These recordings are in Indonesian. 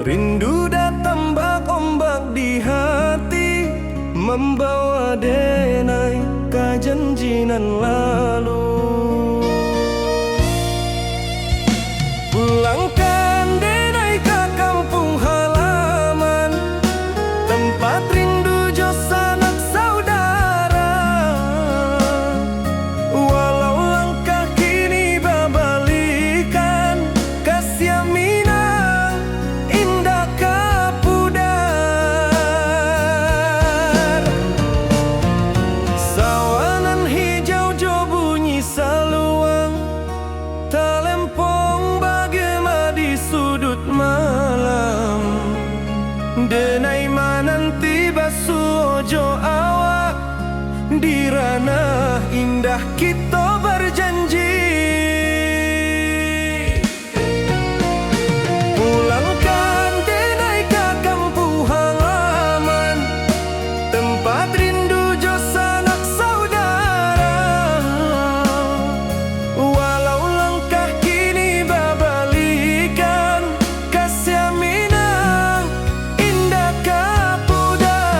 Rindu datang ombak di hati, membawa denai ke janjinan lalu. Pulangkan denai ke kampung halaman, tempat rindu jo sanak saudara. Walau langkah kini babalikan, kasih Minang indah kapudar. Sawanan hijau jo bunyi saluang, talempong bagema di sudut malam. Denai mananti basuh ojo awak, di ranah indah kita berjanji. Pulangkan denai ke kampung halaman, tempat rindu jo sanak saudara. Walau langkah kini babalikan, kasih Minang indah kapudar.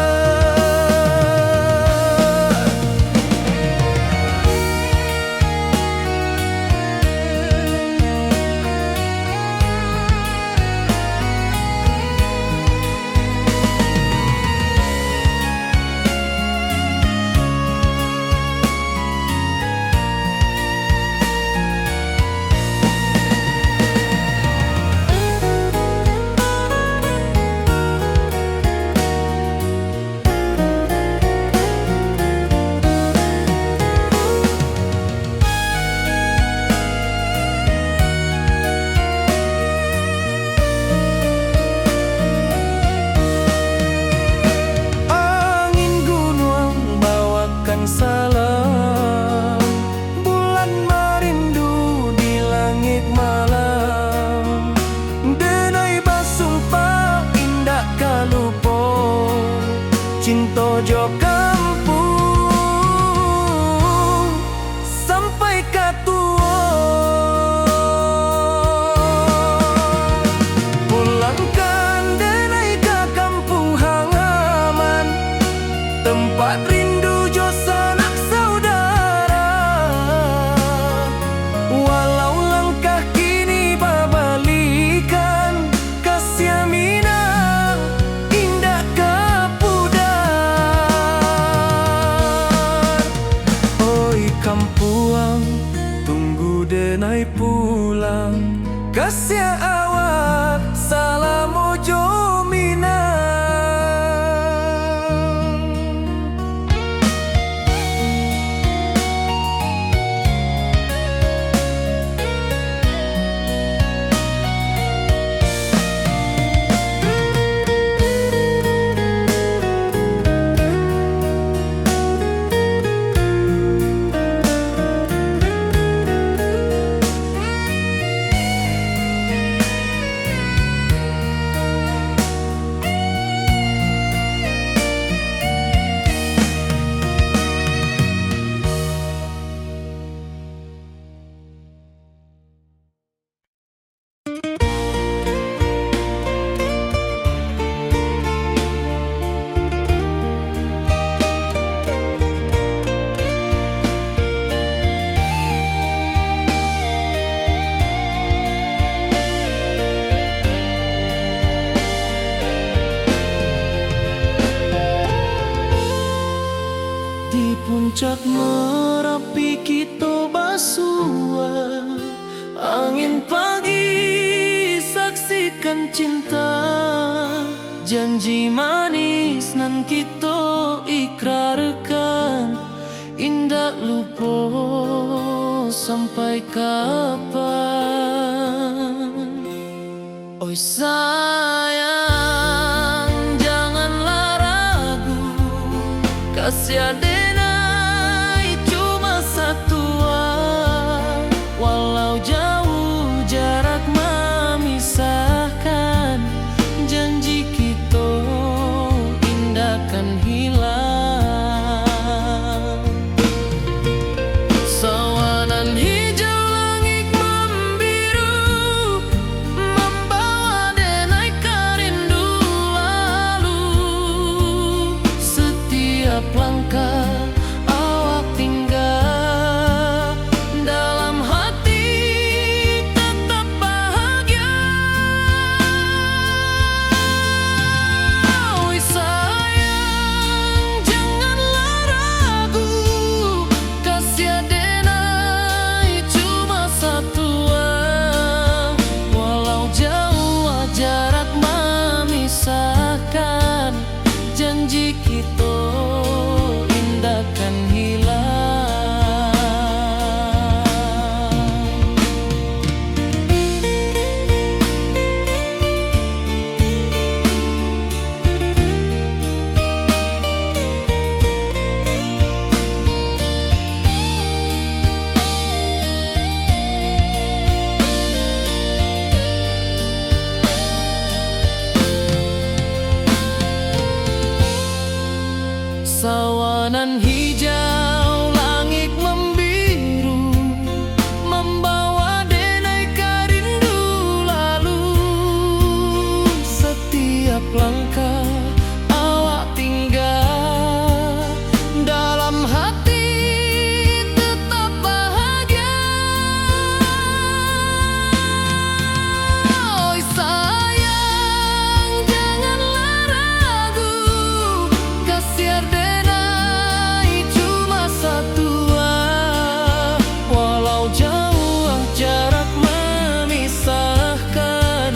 Angin gunung bawakan salam, bulan merindu di langit malam. Denai basumpah indah kalupo, cinta jo kampung sampai katua. Pulangkan denai ke kampung halaman, tempat rindu jo sanak saudara. Walau langkah kini babalikan, kasih Minang indah kapudar. Oi kampuang, tunggu denai pulang, kasih awak salam ojo Minang. Di puncak Merapi kita basua, angin pagi saksikan cinta. Janji manis nan kita ikrarkan, indah lupa sampai kapan. Oi sayang, janganlah ragu, kasih denai cuma satuan. Walau jauh jarak memisahkan, janji kita indah kan hilang. Sawanan hijau langit membiru, membawa denai Nan hijau, langit membiru, membawa denai rindu lalu. Setiap langkah awak tinggal, dalam hati tetap bahagia. Oi sayang, janganlah ragu, kasih denai cuma satu. Walau jauh jarak memisahkan,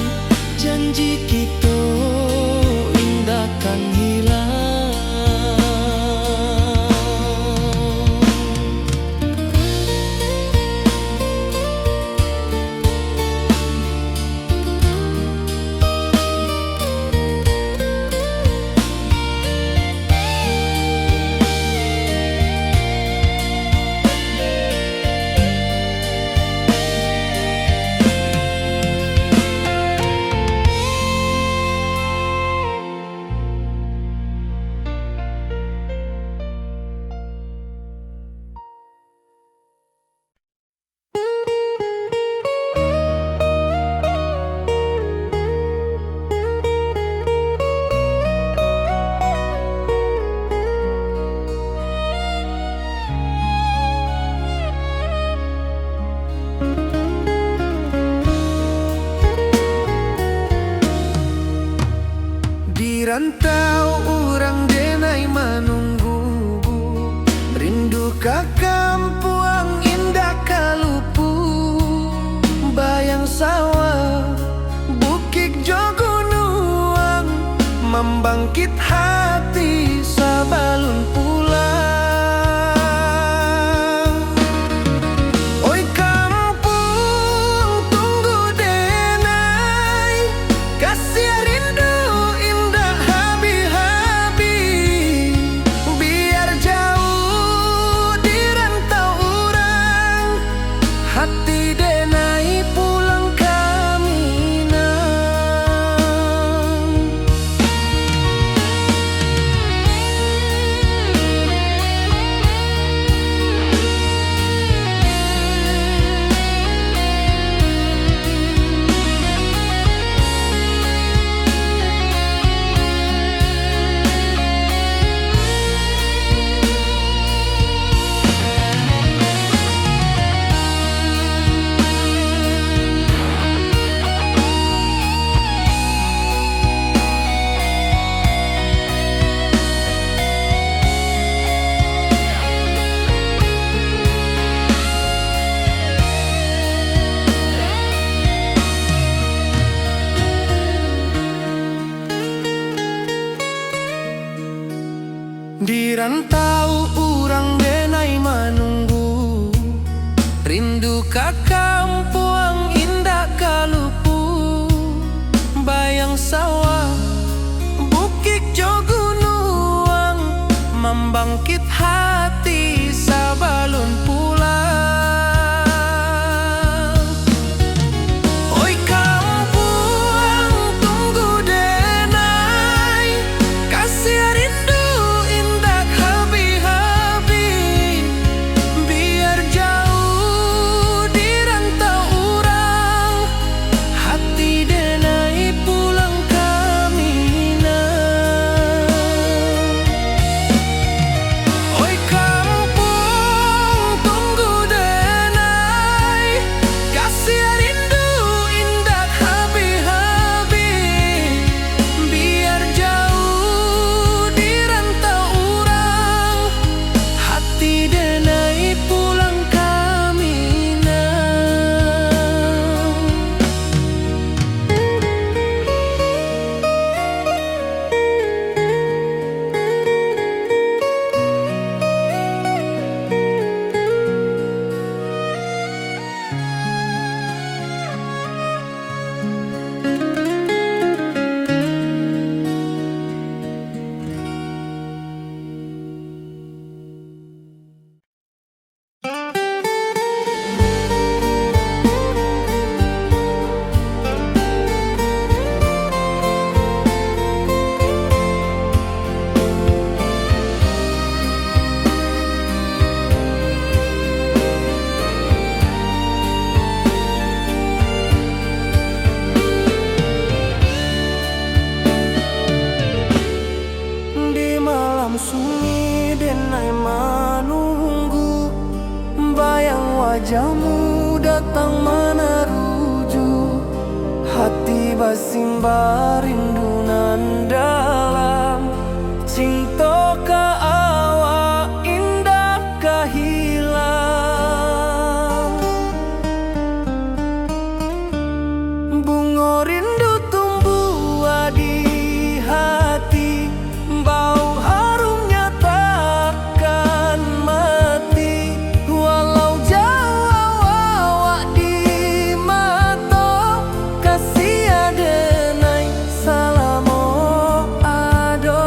janji kita indahkan hilang. Di rantau orang denai menunggu, rindu ke kampung indah kalupu. Bayang sawah, bukit jogunuang, membangkit hati sabalun pulang. Oi kampung tunggu denai, kasih rindu indah habi-habi. Biar jauh di rantau orang, hati denai pulang ke Minang. Di rantau orang denai menunggu, rindu ke kampung indah kalupu. Bayang sawah, bukit jogunuang, membangkit hati sabalun pulang. Oi kampung tunggu denai, kasih rindu indah habi-habi. Biar jauh di rantau orang, hati denai pulang ke wajahmu datang meneruju, hati bersimbah rindu nan dalam. Cinta ka awak indah kahilang. Bunga rindu tumbuh di hati, bau harumnya takkan mati. Walau jauh awak di mata, kasih adenai salamo ado.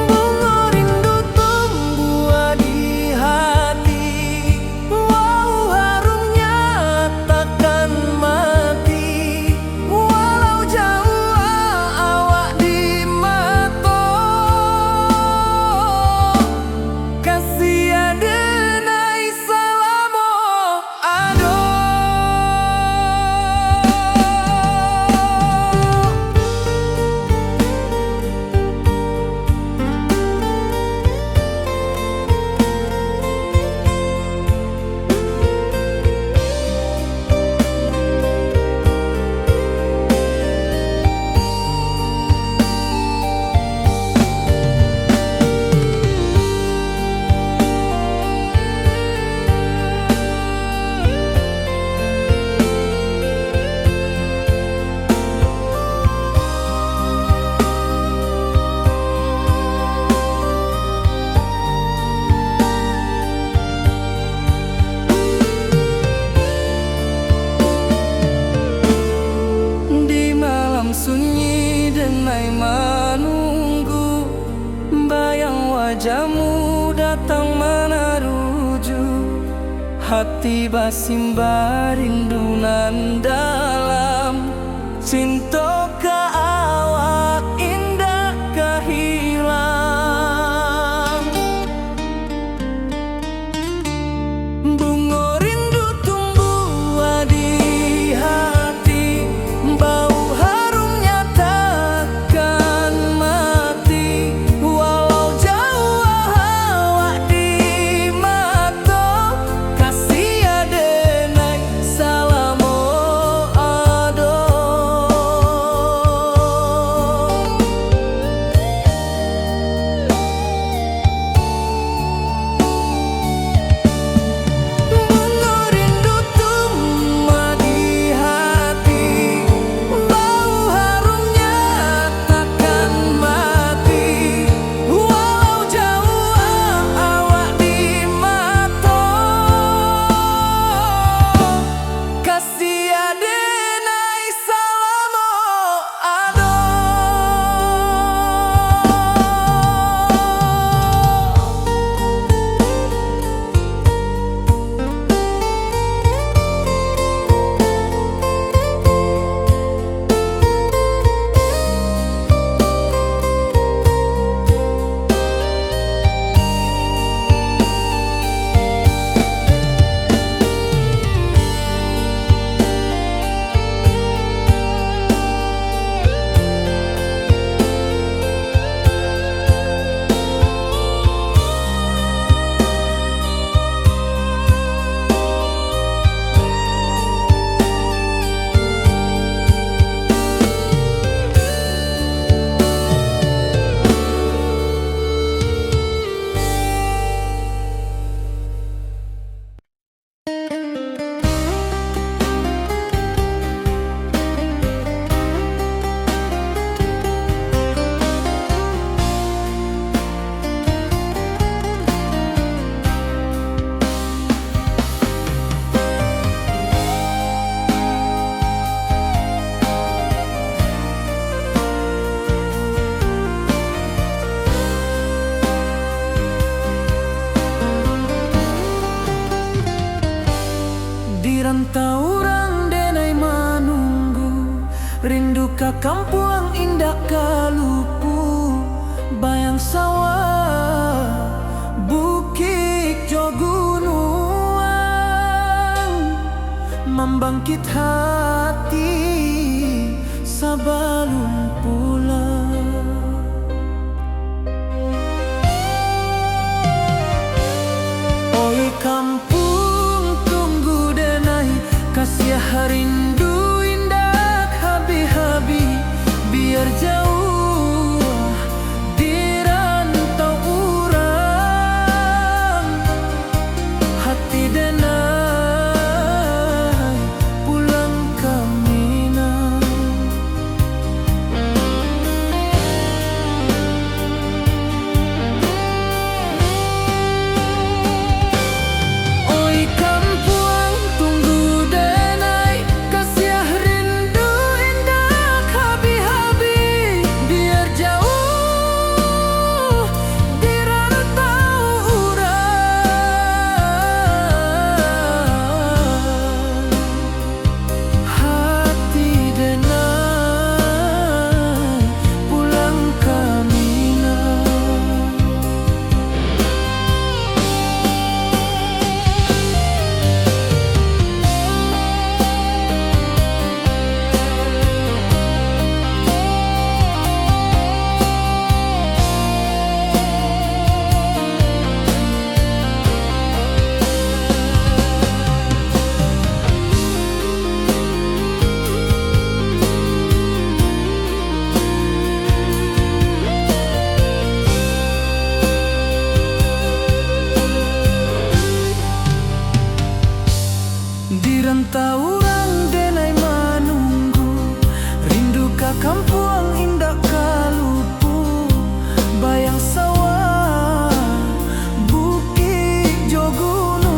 Bunga rindu tumbuh di hati, wow harumnya takkan mati. Walau jauh awak di mata, kasih adenai salamo ado. Di malam sunyi denai menunggu, bayang wajahmu datang meneruju, hati bersimbah rindu nan dalam. Cinta ka awak indah kahilang. Bunga rindu tumbuh di hati, bau harumnya takkan mati. Walau jauh awak di mata, kasih adenai salamo ado. Bunga rindu tumbuh di hati, bau harumnya takkan mati. Walau jauh awak di mata, kasih adenai salamo ado. Di rantau orang denai menunggu, rindu ka kampung indah kalupu. Bayang sawah, bukit jo gunungan, membangkit hati sebelum pulang. Oi kampung tunggu denai, kasih rindu indah habi-habi, biar jauh di rantau urang. Hati denai pulang ke Minang. Oi kampung tunggu denai, kasih rindu indah habi-habi, biar jauh di rantau urang. Hati denai pulang ke Minang. Di rantau urang denai menunggu, rindu ka kampung indah kalupu, bayang sawah bukit jo gunung,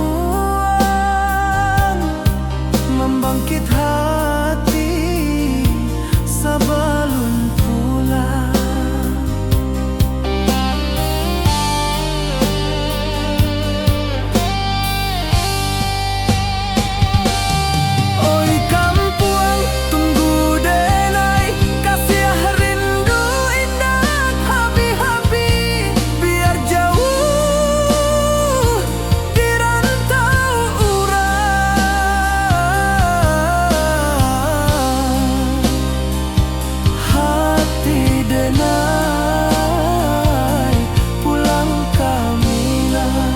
membangkit hati sebelum pulang. Oi kampung tunggu denai, kasih rindu indah habi-habi, biar jauh di rantau urang. Hati denai pulang ke Minang.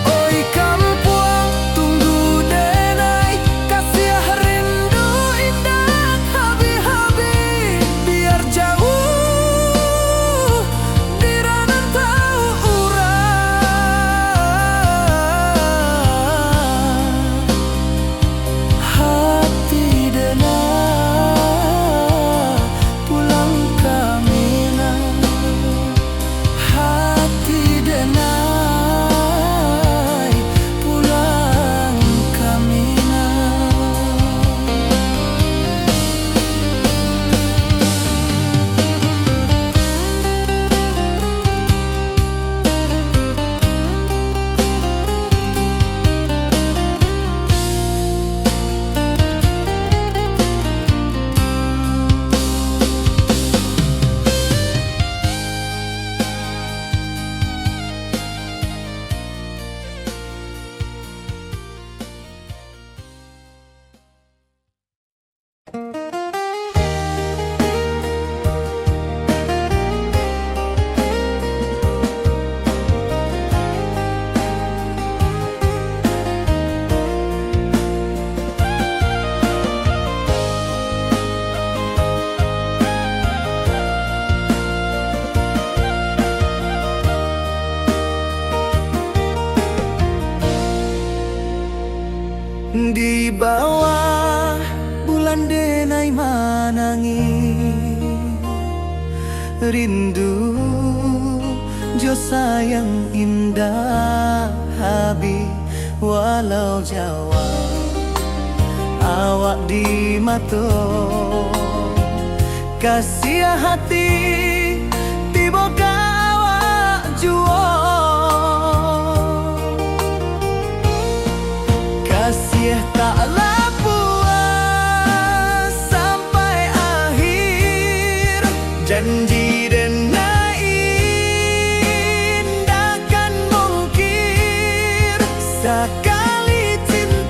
Oi kampung tunggu denai, kasih rindu indah habi-habi, biar jauh di rantau urang. Hati denai pulang ke Minang. Hati denai pulang ke Minang. Di bawah bulan denai manangi, rindu jo sayang indah habi, walau Jawa awak di mato, kasih hati tiba awak juo, kasih taklah puas sampai akhir, janji denai indah kan mungkir sekali cinta.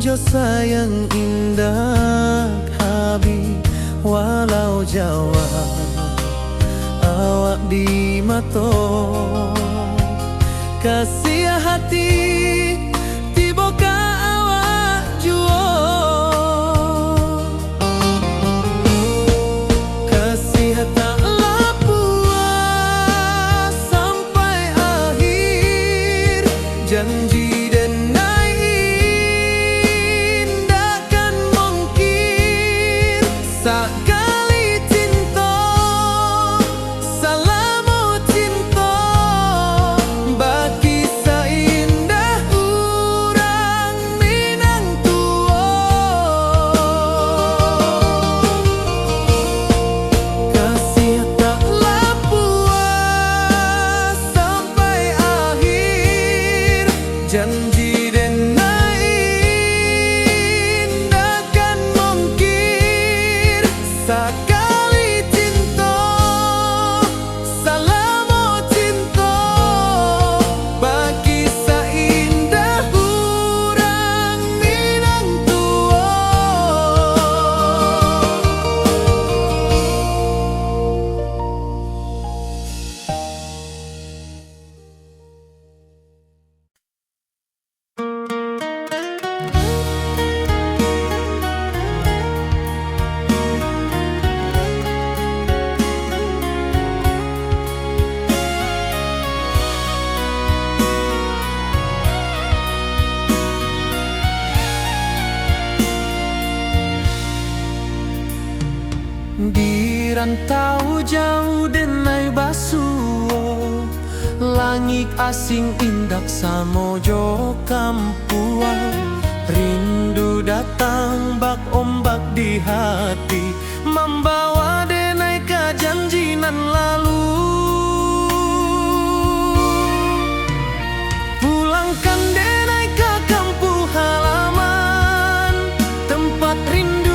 Jo sayang indah habi walau Jawa awak di mato kasih hati tiboka awak juo kasih tak puas sampai akhir janji dan indahkan mungkin sekali cinta salamu cinta bagi seindah urang Minang tua kasih taklah puas sampai akhir janji dan indahkan mungkin sekali cinta salamu cinta bagi seindah urang Minang tua. Di rantau jauh denai basuo langit asing indak samojo kampuan rindu datang bak ombak di hati membawa denai ke janjinan lalu pulangkan denai ke kampung halaman tempat rindu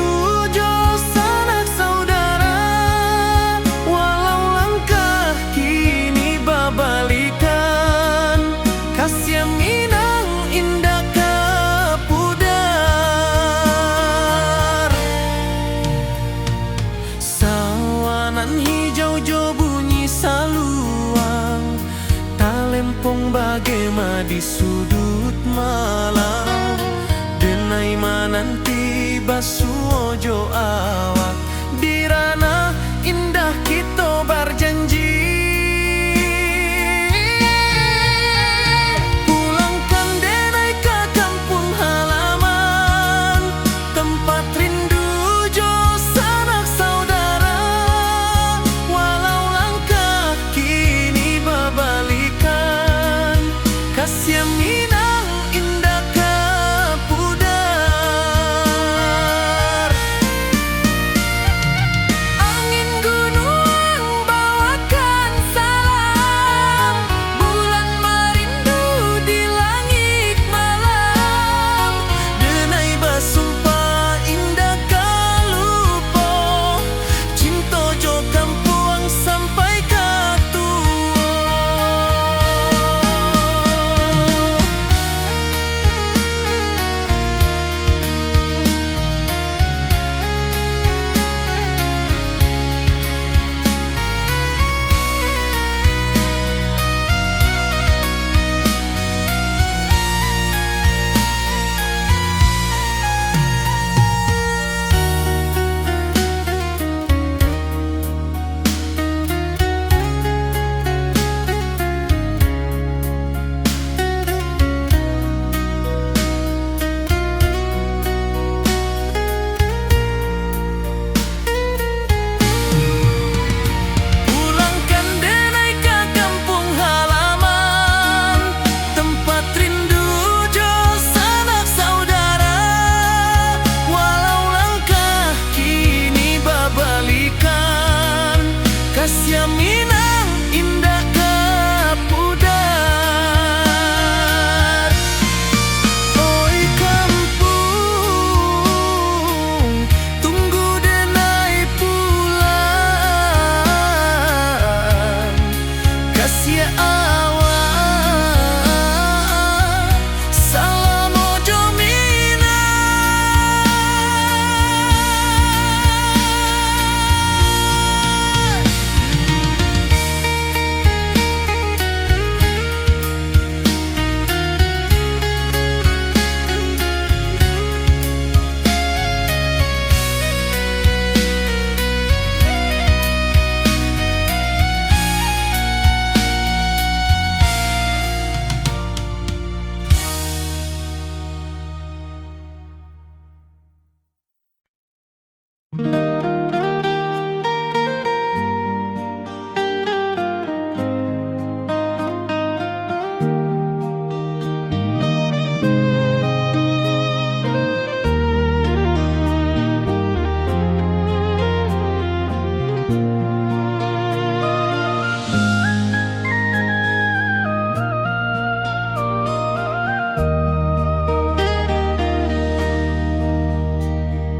bagema di sudut malam denai mananti basuojo awak di ranah indah kita berjanji pulangkan denai ke kampung halaman tempat rindu jo sanak saudara walau langkah kini babalikan kasih Minang indah ke pudar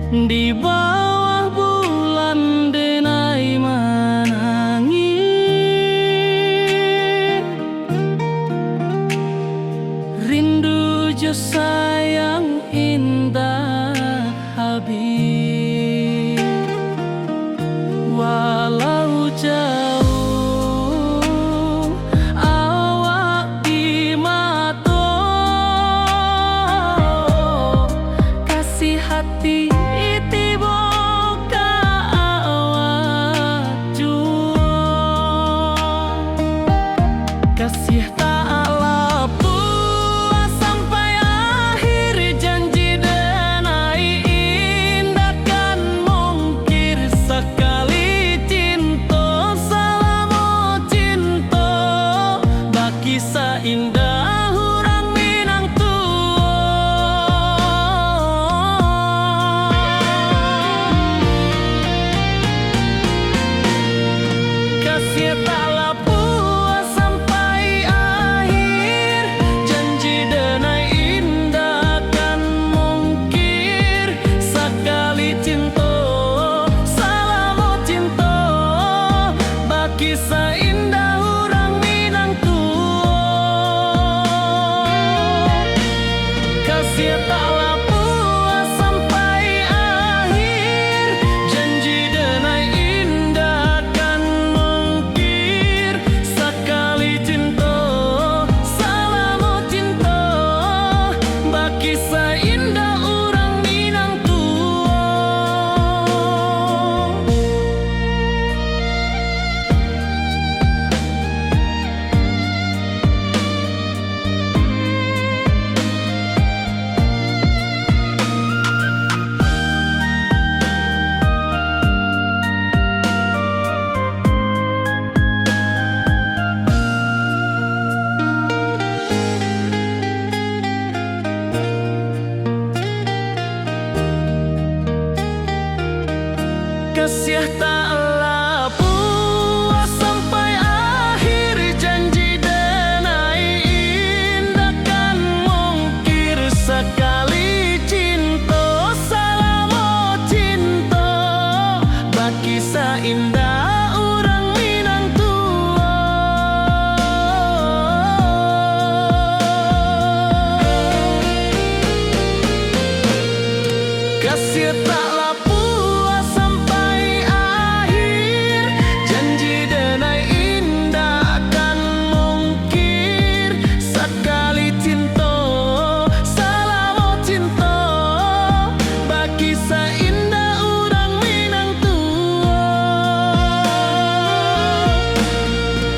Di bawah bulan denai menangi, rindu jo sayang indah habis. Walau jauh awak di mata, kasih hati tiba ka awak jua. Kasih tak lapuk sampai akhir, janji denai indah kan mungkir. Sekali cinta selama cinta, baki seindah orang Minang kasih tak lapuk sampai akhir, janji denai indah kan mungkir. Sekali cinta selama cinta, baki seindah orang Minang kasih tak lapuk sampai akhir, janji denai indah kan mungkir. Sekali cinta selama cinta, baki seindah orang Minang kasih tak lapuk sampai akhir, janji denai indah kan mungkir. Sekali cinta selama cinta, baki seindah orang Minang kasih tak lapuk sampai akhir, janji denai indah kan mungkir. Sekali cinta selama cinta, baki seindah orang Minang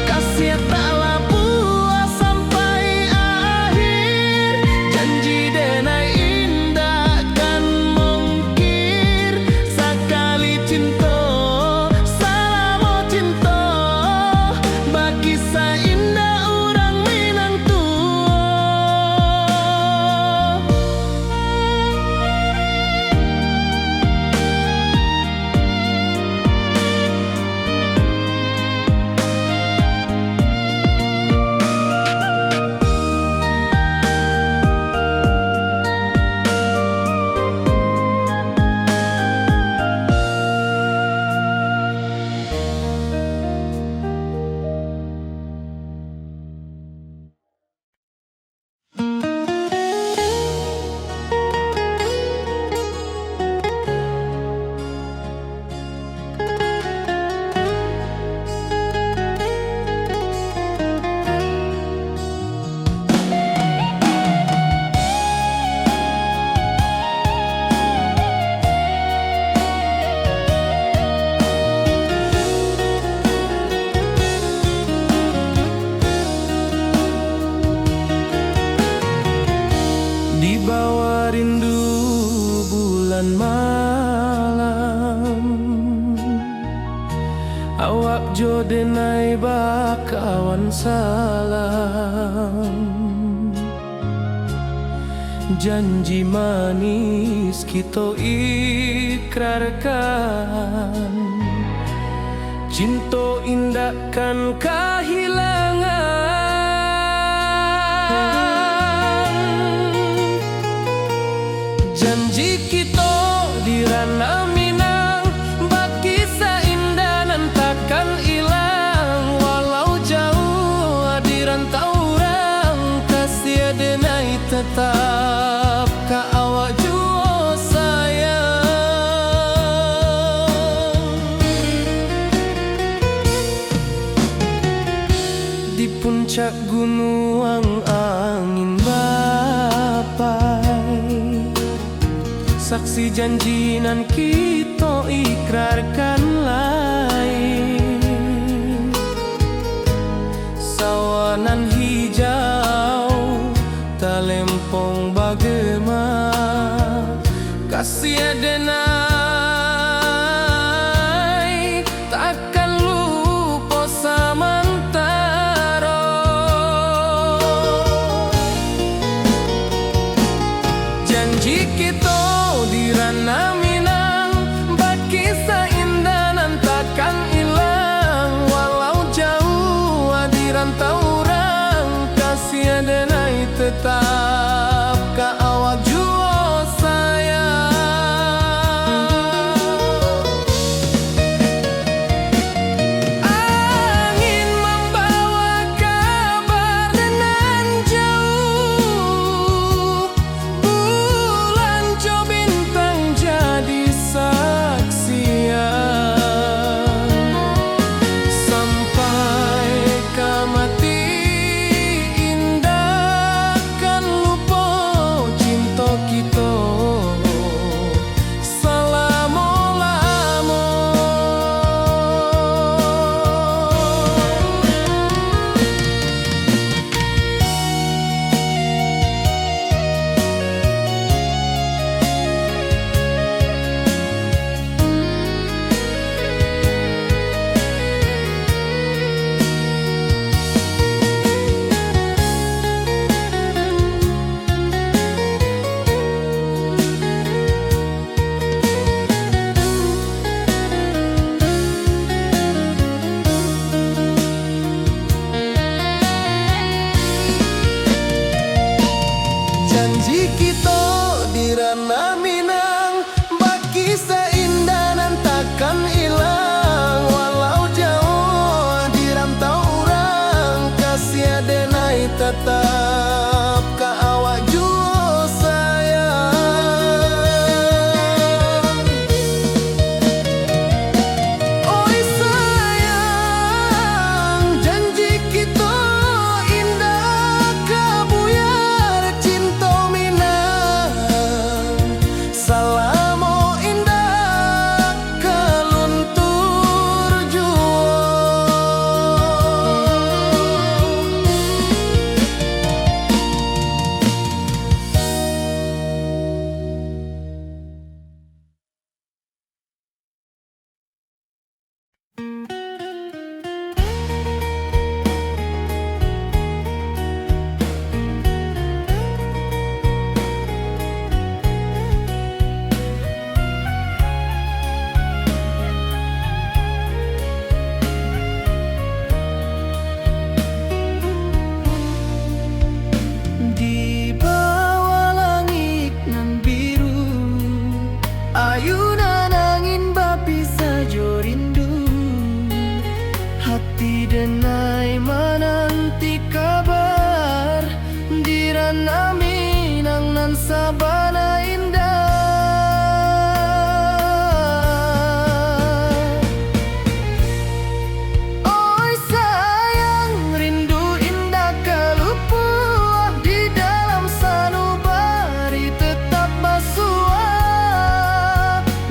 kasih tak lapuk sampai akhir, janji denai indah kan mungkir. Sekali cinta selama cinta, baki seindah orang Minang di bawah rindu bulan malam. Awak jo denai bakawan salam, janji manis kita ikrarkan. Cinta indah kan kehilangan, janji kita di di ranah Minang, bakisah indah nan takkan hilang. Walau jauh di rantau orang, kasih denai tetap ka awak jua sayang. Di puncak gunung angin bapai, saksi janji nan kita ikrarkan lain. Sawanan hijau talempong bagema, kasih denai takkan lupa samantara. Janji kita di ranah Minang, bakisah indah nan takkan hilang. Walau jauh di rantau orang, kasih denai tetap ka awak jua sayang. Angin membawa kabar nan jauh, bulan jo bintang jadi saksian. Sampai ke mati indah kan lupa cinta kita selama-lama. Janji kita di ranah Minang, bakisah indah nan takkan hilang. Walau jauh di rantau orang, kasih denai tetap ka awak jua sayang. Oi sayang, janji kita indah kabuyar cinta Minang. Salamo indah keluntur jua. Di bawah langit nan biru, ayunan angin bapisa jo rindu. Hati denai menanti kabar, di ranah Minang nan sabana indah. Oi sayang, rindu indah kalupuah di dalam sanubari tetap basuah.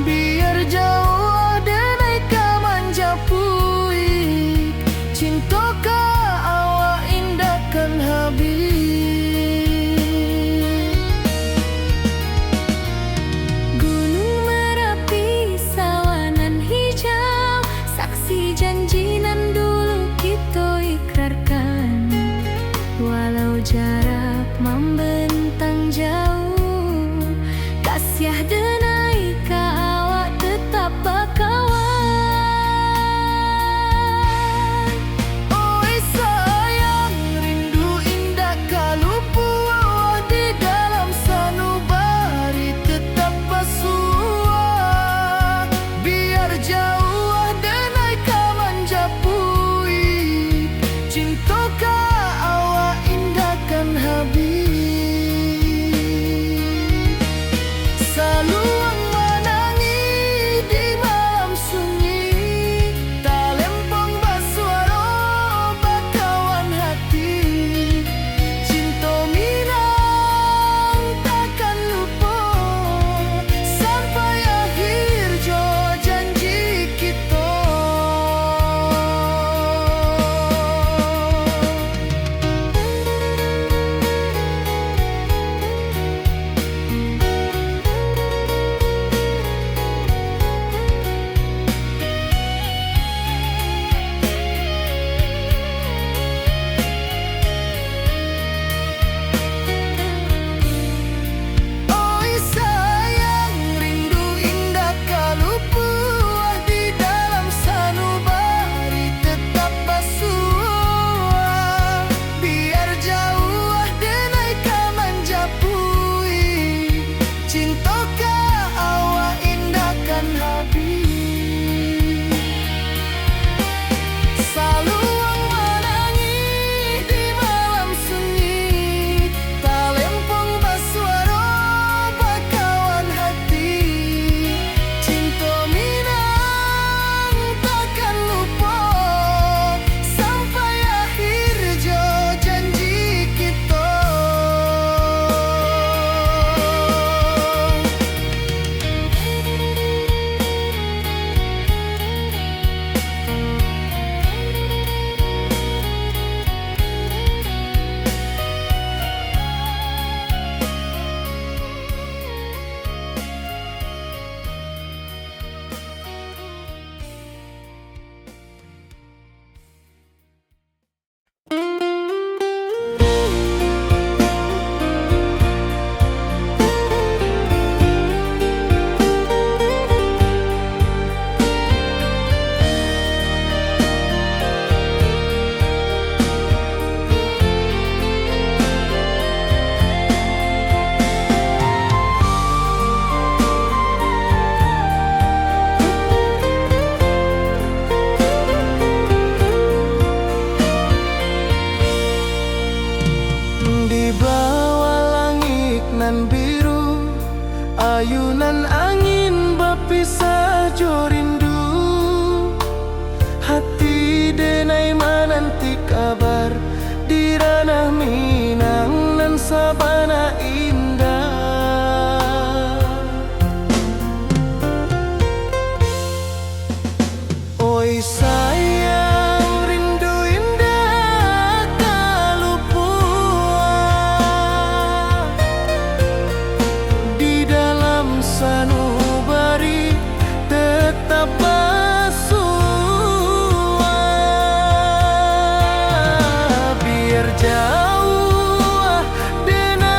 Biar jauh denai ka manja puik, cinta ka awak indah kan habis. Gunung Merapi sawanan hijau, saksi janji nan dulu kita ikrarkan. Walau jarak membentang jauh, kasih denai ka awak tetap bakawan. Oi sayang, rindu indah kalupuah di dalam sanubari tetap basuah. Saluang menangi di malam sunyi, talempong basuaro bakawan hati. Cinta minang takkan lupa sampai akhir jo janji kita. Oi sayang, rindu indah kalau buah di dalam sanubari tetap basuh. Biar jauh denai kaman japui, cinta ka awak indah kan habis. Saluang menangi di malam sunyi, talempong basuaro bakawan hati. Cinta minang takkan lupa sampai akhir jo janji kita. Di bawah langit nan biru, ayunan angin berpisah jo rindu. Hati denai menanti kabar di ranah Minang nan sabana indah. Oi sayang, rindu indah kalau buah di dalam sanubari tetap basuh. Biar jauh denai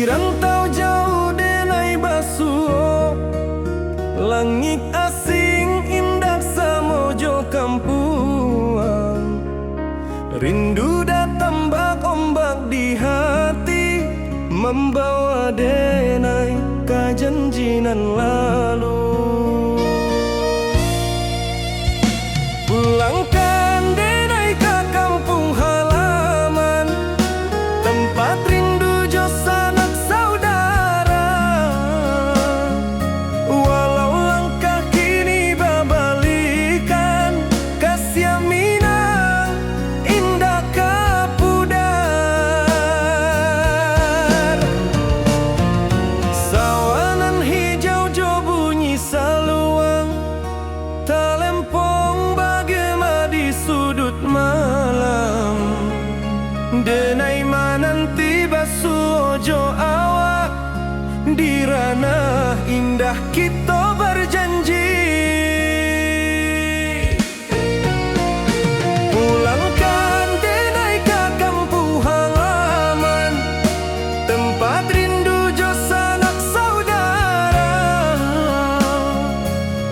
rantau jauh denai basuh, langit asing indah samojo kampuang. Rindu datang bak ombak di hati, membawa denai ke janjinan lalu. Pulangkan denai ke kampung halaman, tempat rindu jo sanak saudara. Walau langkah kini babalikan, kasih Minang indah kapudar. Sawanan hijau jo bunyi saluang, talempong bagema di sudut malam. Denai mananti basuh ojo awak, di ranah indah kita berjanji. Pulangkan denai ke kampung halaman, tempat rindu jo sanak saudara.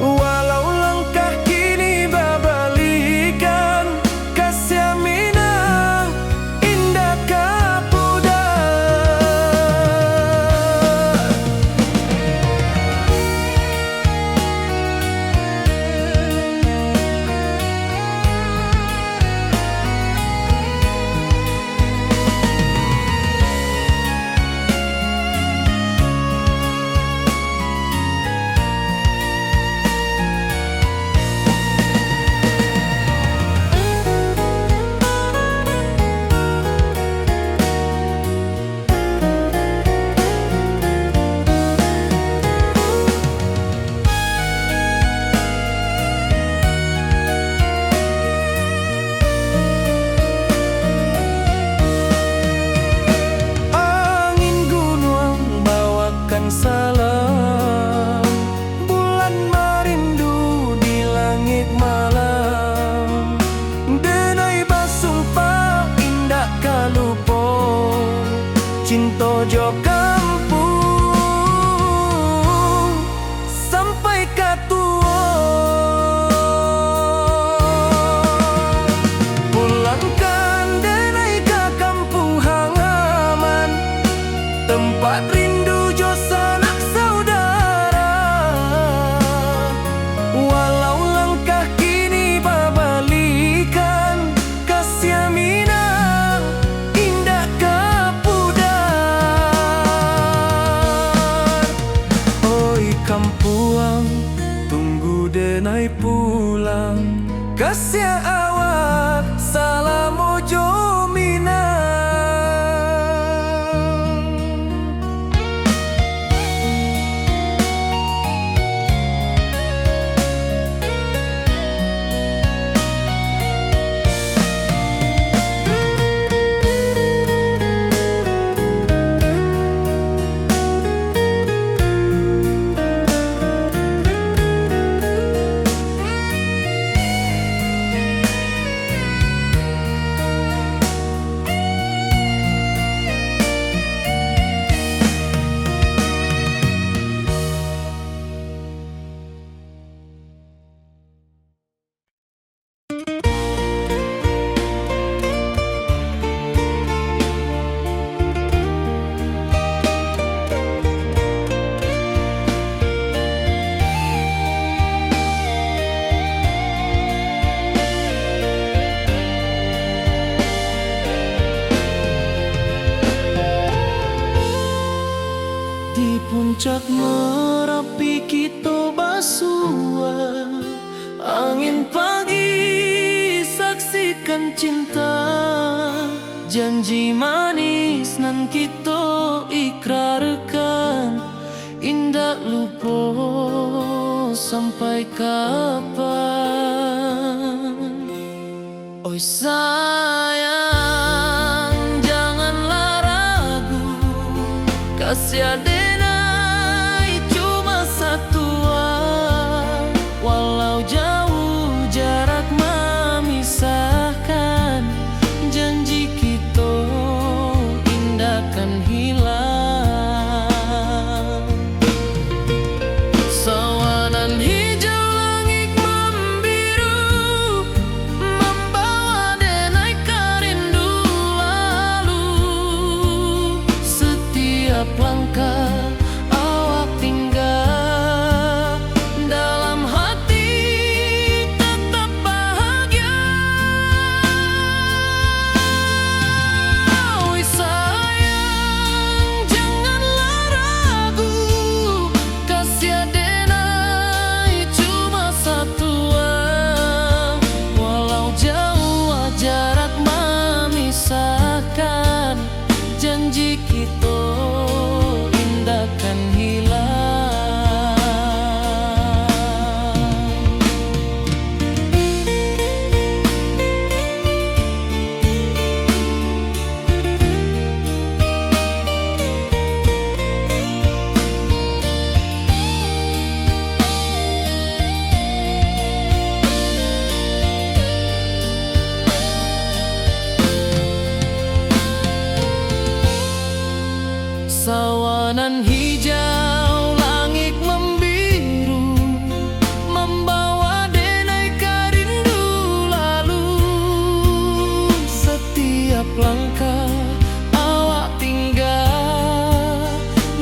Walau langkah kini babalikan, kasih Minang indah kapudar. Angin gunung bawakan salam, bulan merindu di langit malam. Denai basumpah indah kalupo, cinta jo kampung sampai katua. Pulangkan denai ke kampung halaman, tempat rindu jo sanak saudara. Walau langkah kini babalikan, kasih Minang indah kapudar. Oi kampuang, tunggu denai pulang, kasih awak salam ojo Minang. Di puncak Merapi kita basua, angin pagi saksikan cinta. Janji manis nan kita ikrarkan, indah lupa sampai kapan. Oi sayang, janganlah ragu, kasih denai cuma satu. Walau jauh jarak memisahkan, janji kita indah kan hilang. janji kita indah kan hilang. Sawanan hijau, langit membiru, membawa denai rindu lalu. Setiap langkah awak tinggal,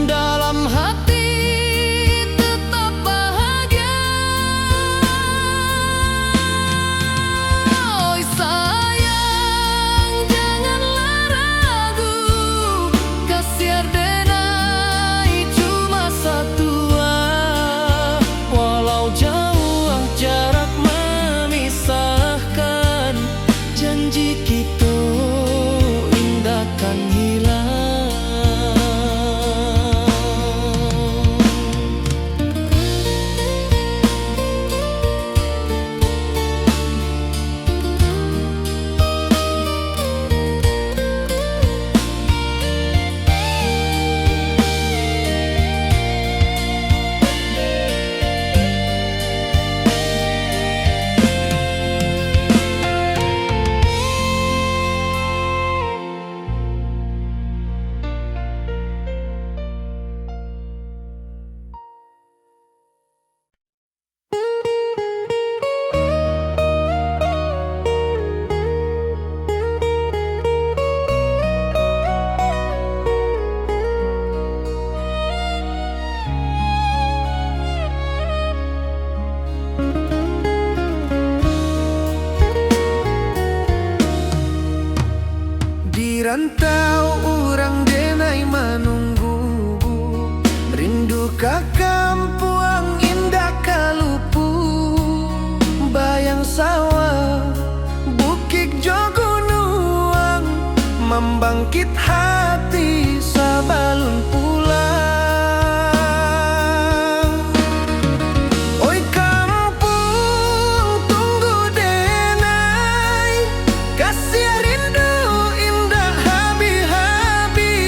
dalam hati tetap bahagia. Oi sayang, janganlah ragu, kasih denai cuma satu. Walau jauh jarak memisahkan, janji kita indah kan hilang. Di rantau orang denai menunggu, rindu ke kampung indah kalupu. Bayang sawah, bukit jo gunung, membangkit hati sabalun pulang. Oi kampung tunggu denai, kasih rindu indah habi-habi.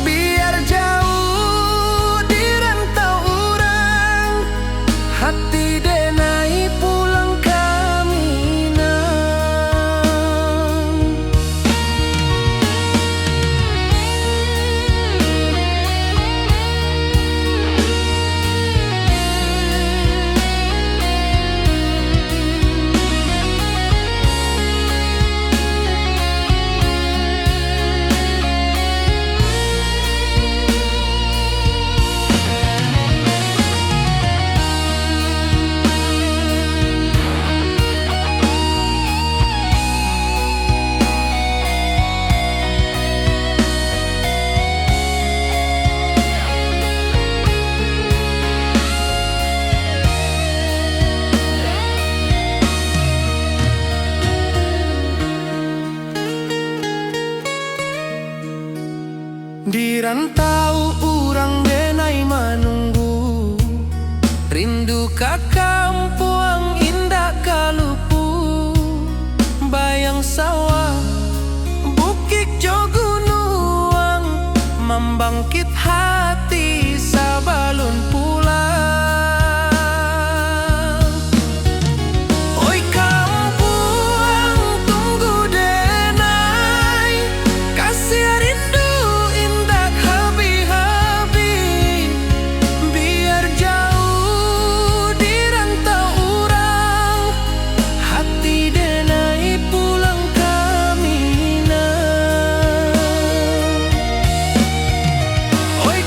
Biar jauh di rantau orang, hati denai pulang ke Minang. Di rantau orang denai menunggu, rindu ke kampung indah kalupu. Bayang sawah, bukit jo gunung, membangkit hati sabalun pulang. Oi kampung tunggu denai, kasih rindu indah habi-habi. Biar jauh di rantau orang, hati denai pulang ke Minang. Oi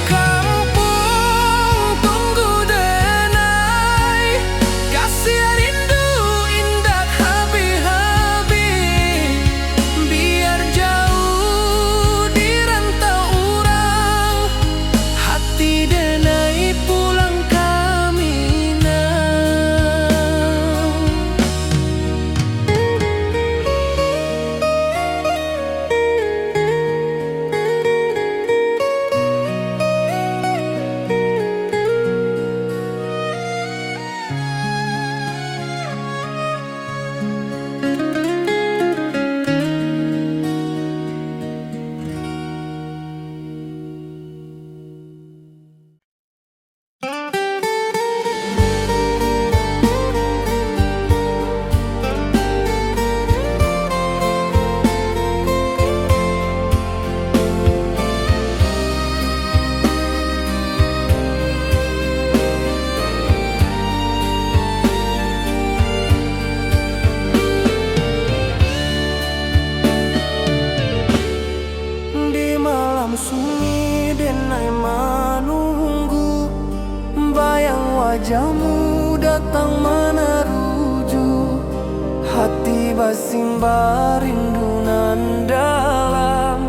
wajahmu datang meneruju, hati basimba rindu nan dalam.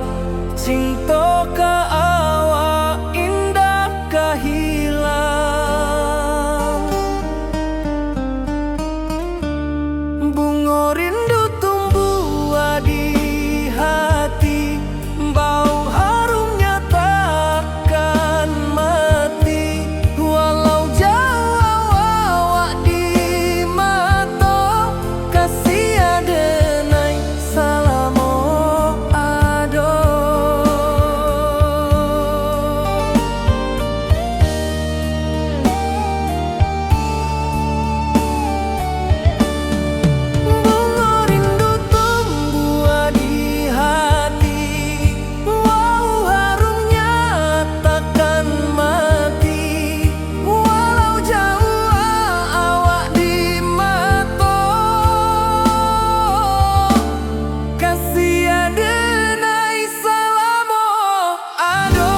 Cinta ka awak indah ka hilang. Bunga rindu tumbuh di hati, bau harumnya takkan mati. Walau jauh awak di mata, kasih adenai salamo ado. Bunga rindu tumbuh di hati, wow harumnya takkan mati. Walau jauh awak di mata, kasih adenai salamo ado.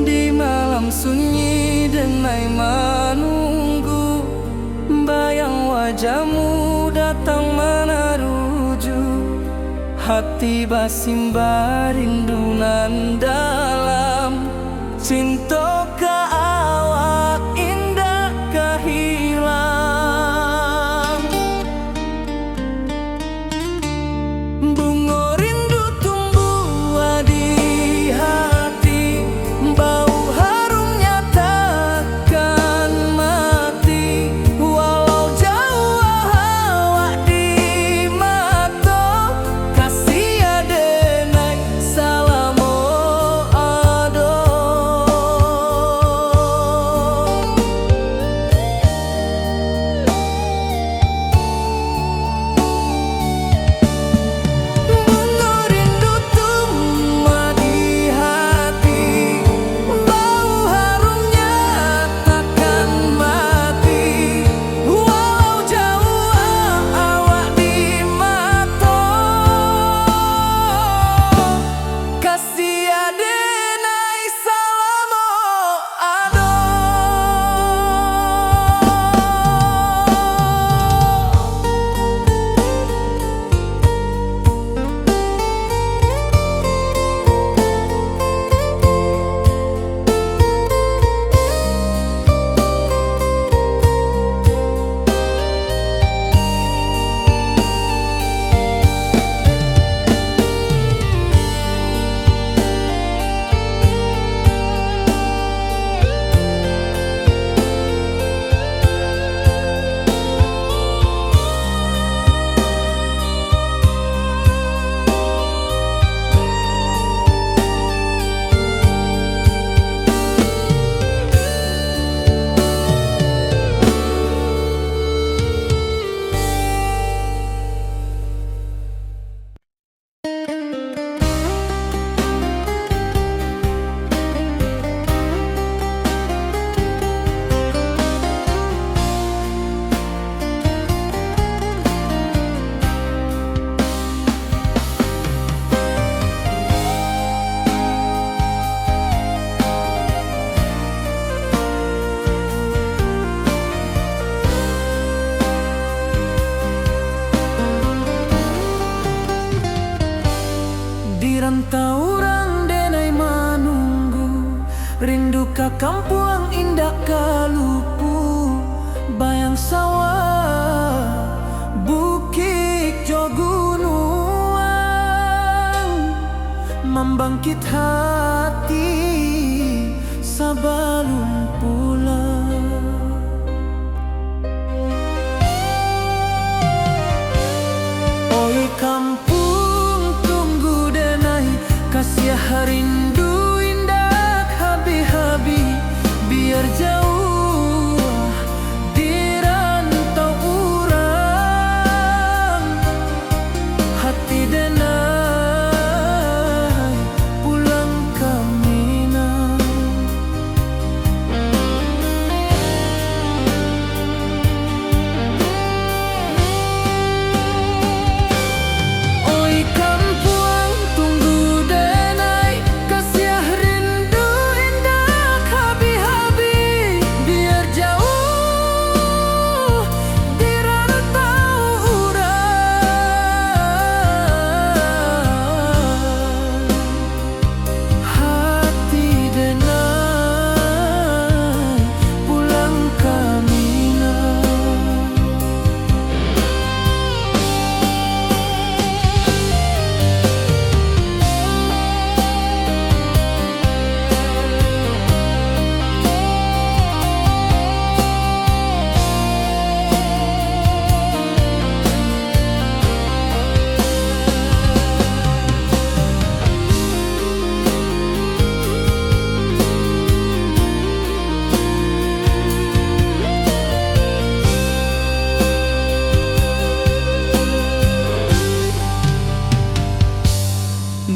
Di malam sunyi denai menunggu, bayang wajahmu datang meneruju, hati basimba rindu nan dalam. Cinta ka awak indah ka hilang. Bunga rindu tumbuh di hati, bau harumnya takkan mati. Walau jauh awak di mata, kasih adenai salamo ado. Bunga rindu tumbuh di hati, bau harumnya takkan mati. Walau jauh awak di mata, kasih adenai salamo ado. Dirantau orang denai menunggu, rindu ka kampung indah ka lupu. Bayang sawah, bukit jo gunungan, membangkit hati sabalun pulang. Oi kampung tunggu denai, kasih rindu indah habi-habi, biar jauh di rantau urang. Hati denai pulang ke Minang. Oi kampung tunggu denai, kasih rindu indah habi-habi, biar jauh di rantau urang. Hati denai pulang ke Minang.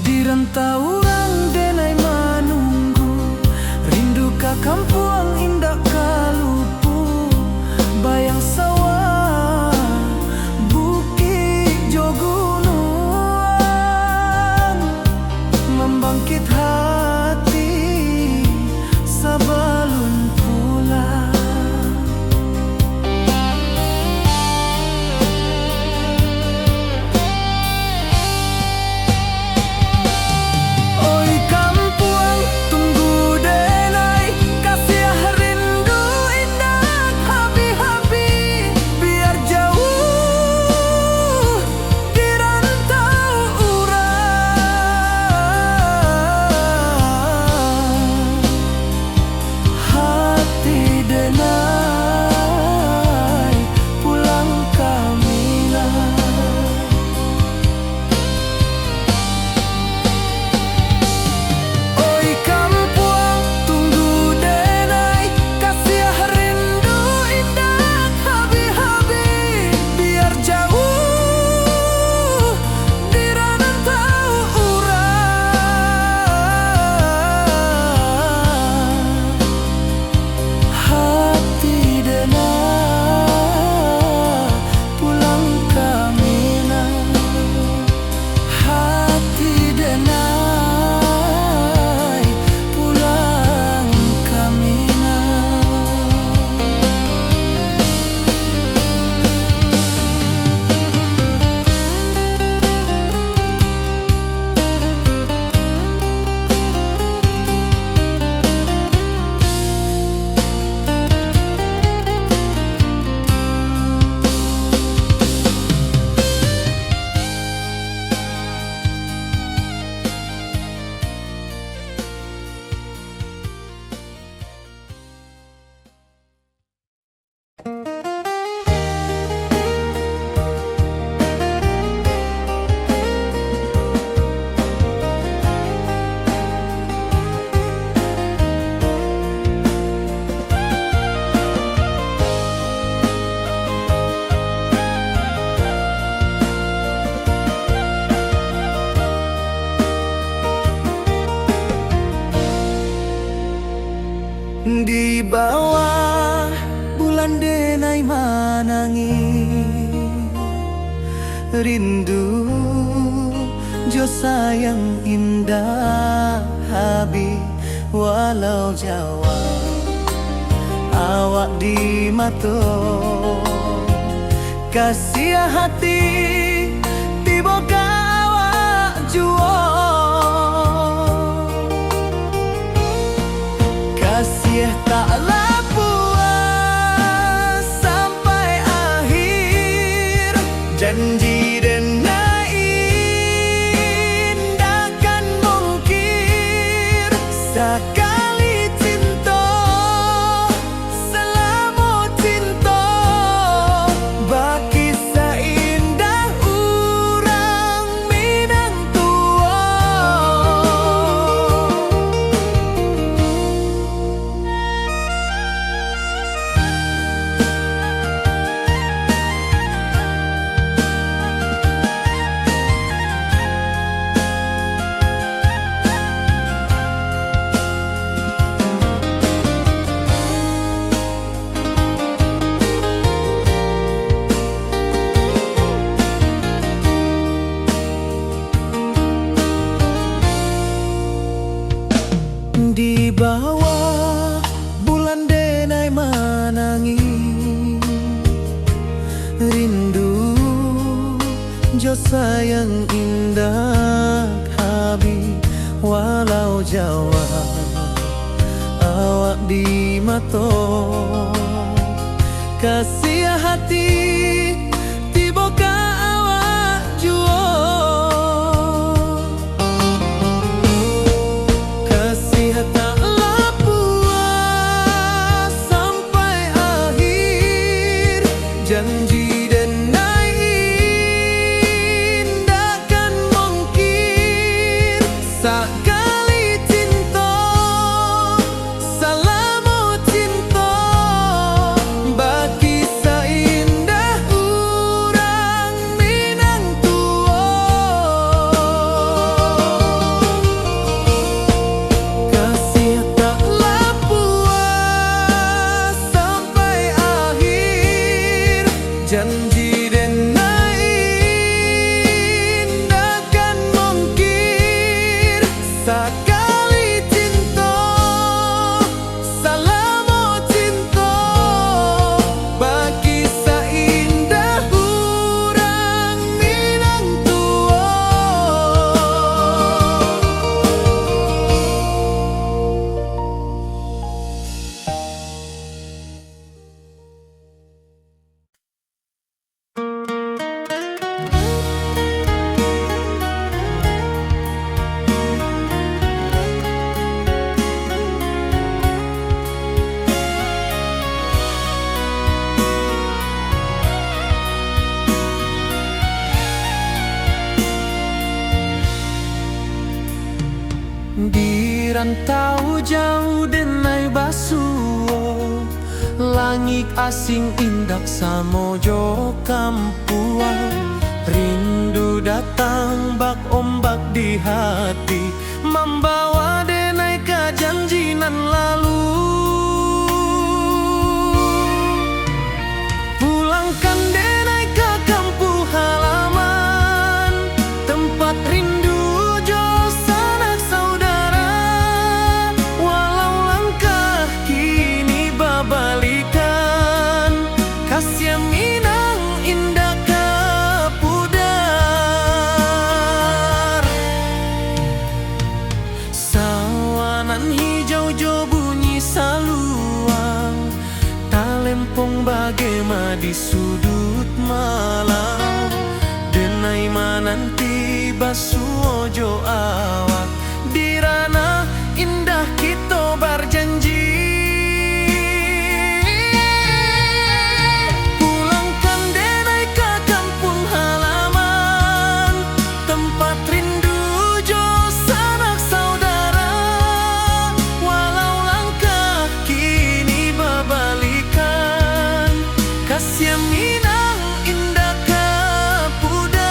Di rantau urang denai manunggu, rindu ka kampung indah kalupu, bayang sawah bukit jo gunung, membangkit hati sabalun pulang. Oi kampung tunggu denai, kasih rindu indah habi-habi, biar jauh di rantau urang. Hati denai pulang ke Minang. Oi kampung tunggu denai, kasih rindu indah habi-habi, biar jauh di rantau urang. Hati denai pulang ke Minang. Hati denai pulang ke Minang. Di bawah bulan denai manangi, rindu jo sayang indah habi, walau Jawa awak di mato, kasih hati tiba awak juo, kasih taklah puas sampai akhir, janji denai indah kan mungkir, sekali cinta jo sayang indah habi walau Jawa awak di mato kasih hati tiba ka awak juo kasih tak puas sampai akhir janji dan naik takkan mungkin sekali cinta salamu cinta bagi seindah urang Minang tua kasih taklah puas sampai akhir janji dan naik takkan mungkin sekali cinta salamu cinta bagi seindah urang Minang tua. Di rantau jauh denai basuo langit asing indak samojo kampuan rindu datang bak ombak di hati membawa denai ke janjinan lalu pulangkan denai ke kampung halaman tempat rindu jo sanak saudara walau langkah kini babalikan kasih Minang indah ke pudar sawanan hijau jo bunyi saluang talempong bagema di sudut malam denai mananti basuojo awak di ranah indah kita berjanji pulangkan denai ke kampung halaman tempat rindu jo sanak saudara walau langkah kini babalikan kasih Minang indah ke pudar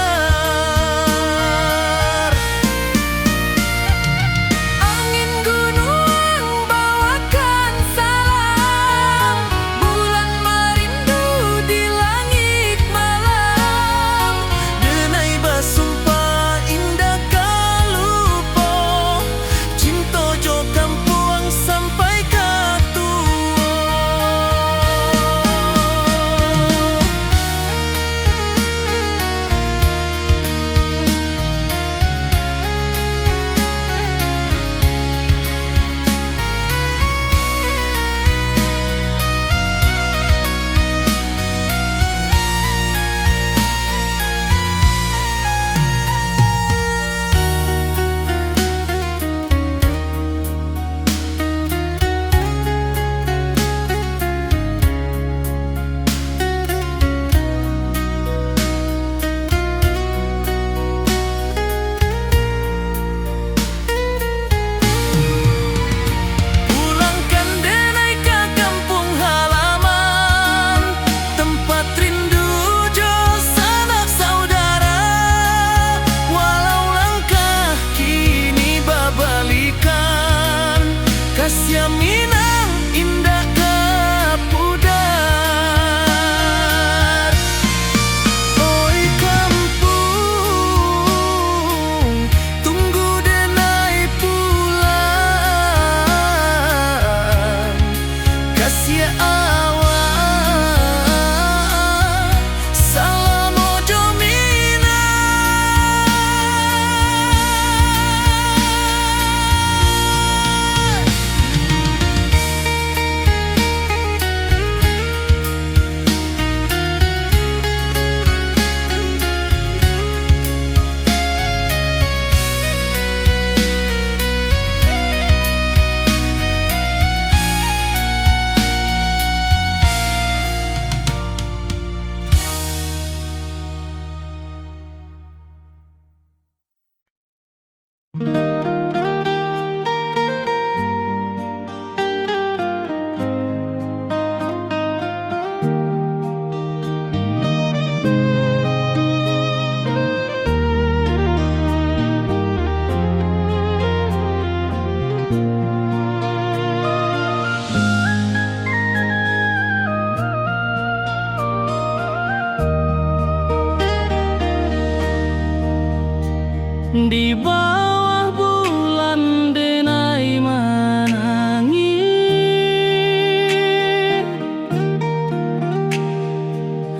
Di bawah bulan denai menangis,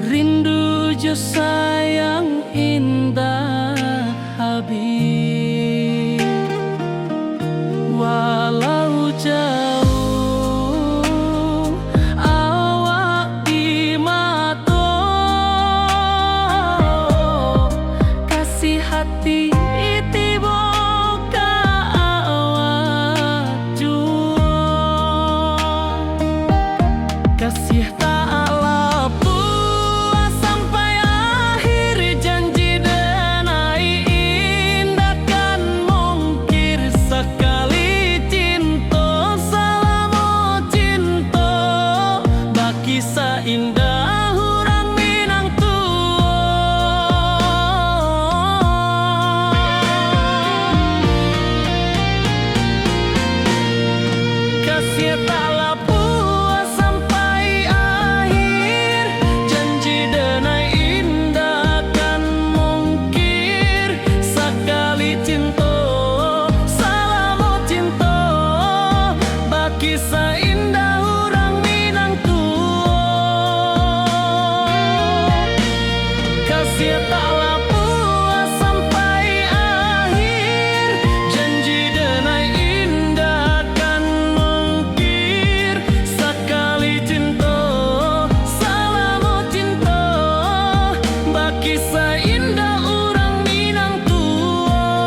rindu jo sayang indah habis. Walau jauh awak di mata, kasih hati kasih tak puas sampai akhir, janji denai indah kan mungkir sekali cinta, selama cinta baki seindah orang Minang tua. Kasih tak puas sampai akhir, janji denai indah kan mungkir sekali cinta, selama cinta baki seindah orang Minang tua. Kasih tak puas sampai akhir, janji denai indah kan mungkir sekali cinta, selama cinta baki seindah orang Minang tua.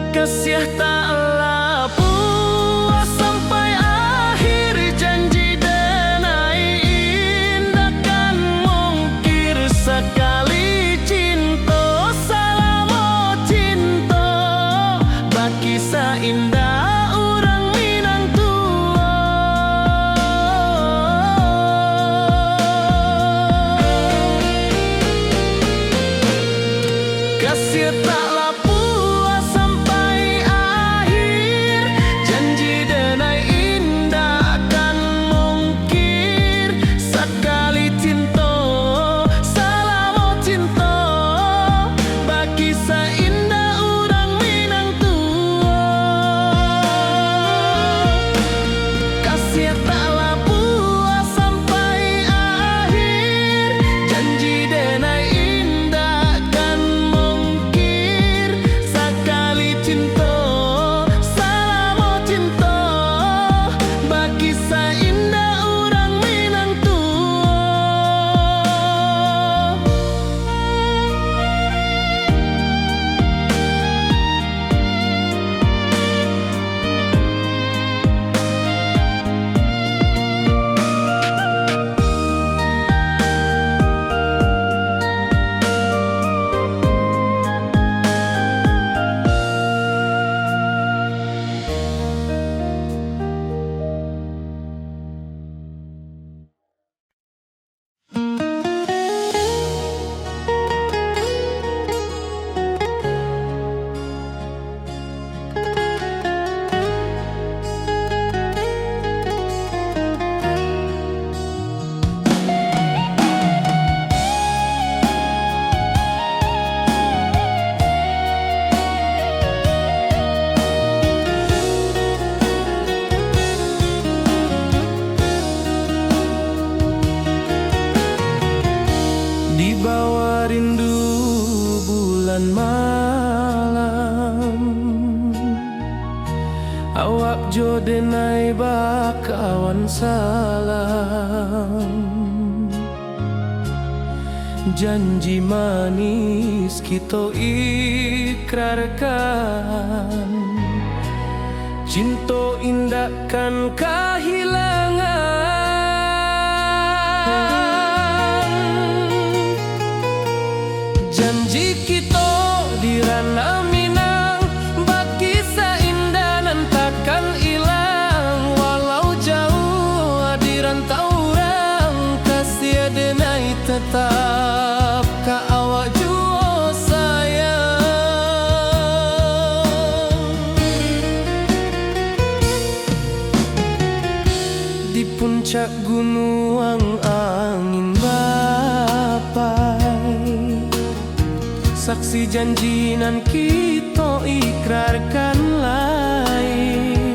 Kasih taklah puas sampai akhir, janji denai indah kan mungkir sekali cinta, selama cinta baki seindah orang Minang tua. Kasih taklah puas sampai akhir, janji denai indah kan mungkir sekali cinta, selama cinta baki seindah orang Minang tua. Kasih taklah puas sampai akhir, janji denai indah kan mungkir sekali cinta, selama cinta baki seindah orang Minang tua. Di bawah rindu bulan malam, awak jo denai bakawan salam. Janji manis kita ikrarkan, cinta indah kan kehilangan. Janji kita di ranah kasih janji nan kita ikrarkan lain.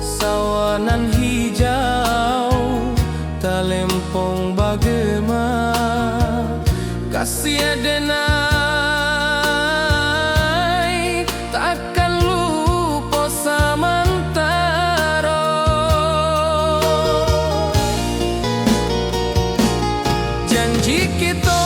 Sawanan hijau talempong bagema, kasih adenai takkan lupa samantara. Janji kita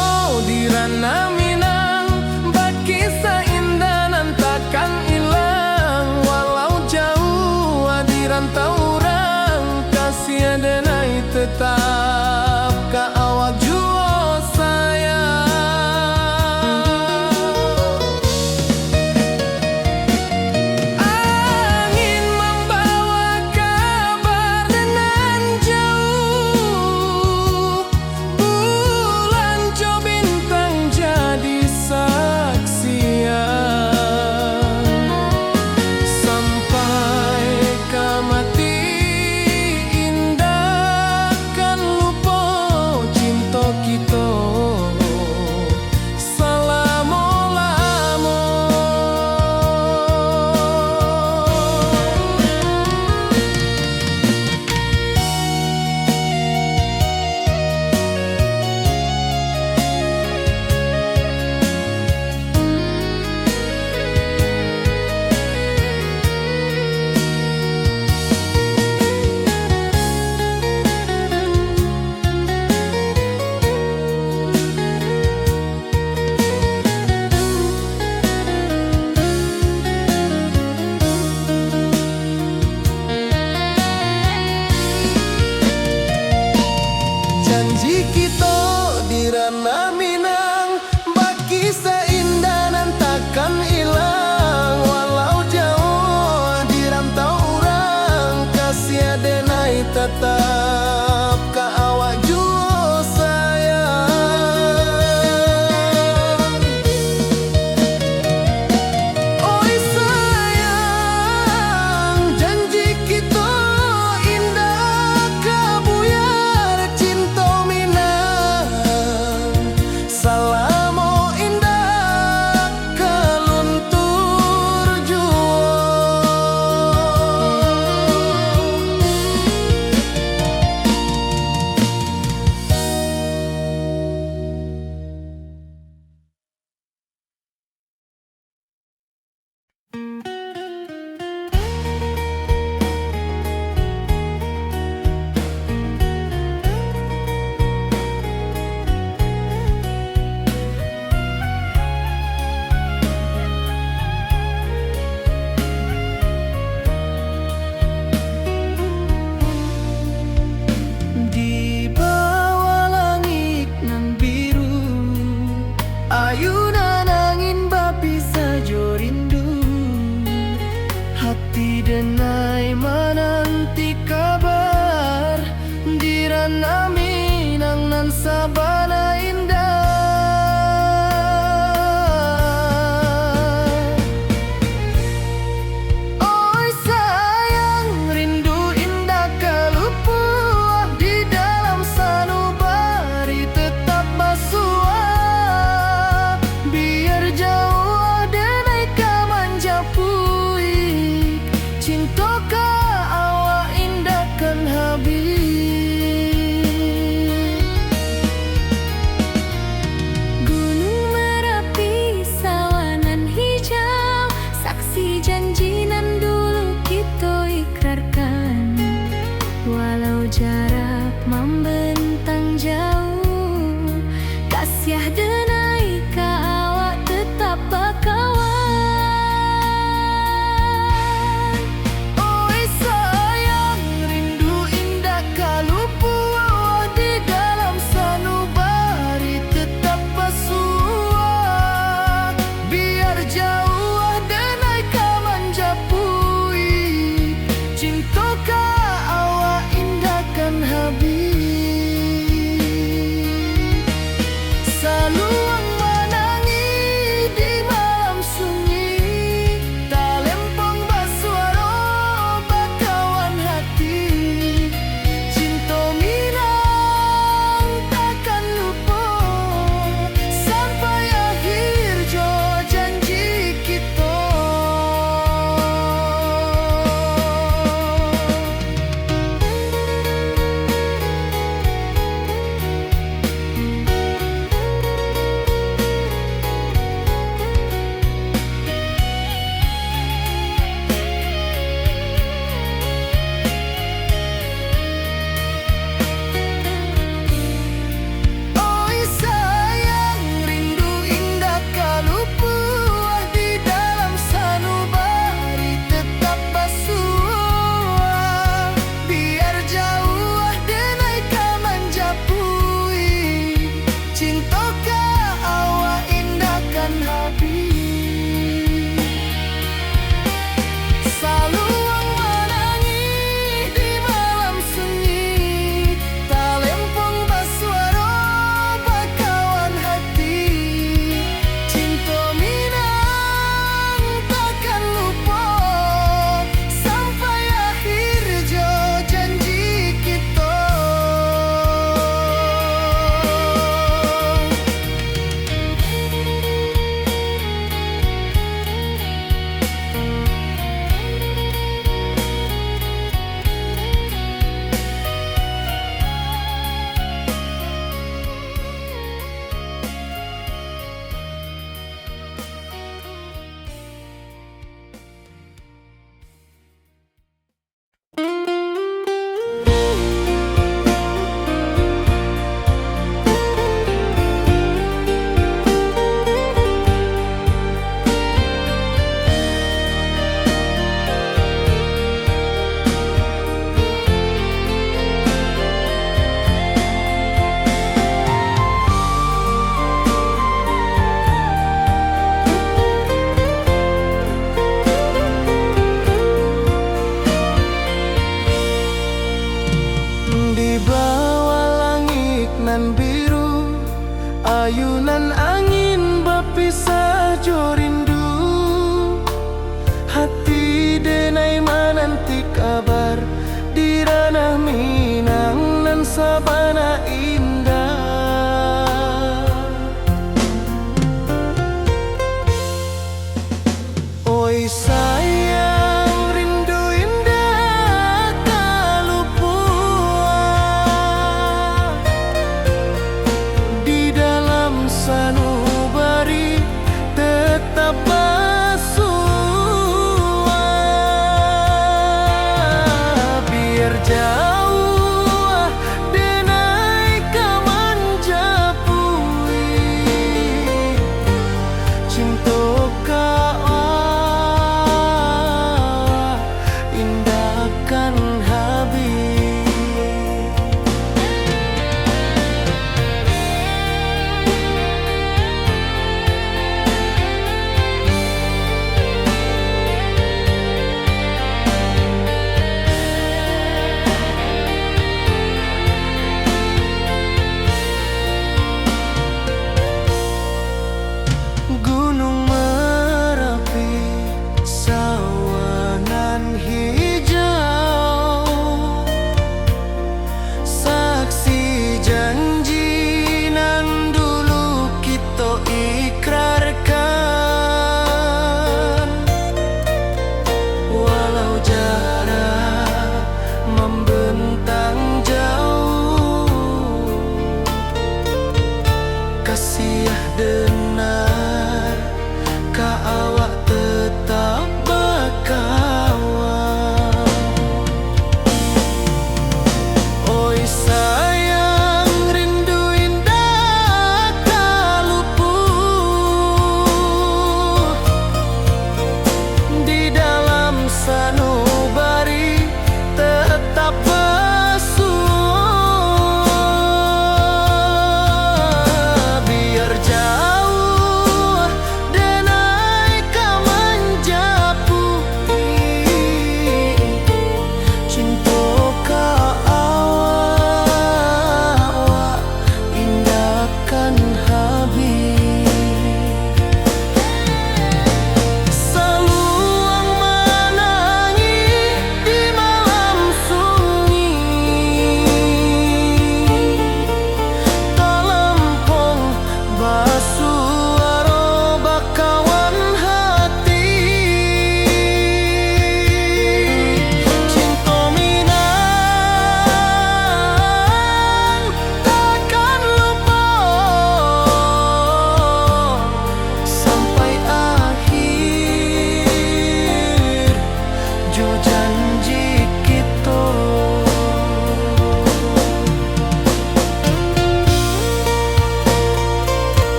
di ranah Minang, baki seindah nan takkan hilang. Walau jauh di rantau orang, kasih adenai tetap ka awak jua sayang. Angin membawa kabar dengan jauh, bulan jo bintang jadi saksian. Sampai ke mati indah kan lupa cinta kita. Selama-lama janji kita di ranah Minang, baki seindah nan takkan hilang. Walau jauh di rantau orang, kasih adenai tetap ka awak jua sayang. Oi sayang, janji kita indah kabuyar cinta Minang. Salamo indah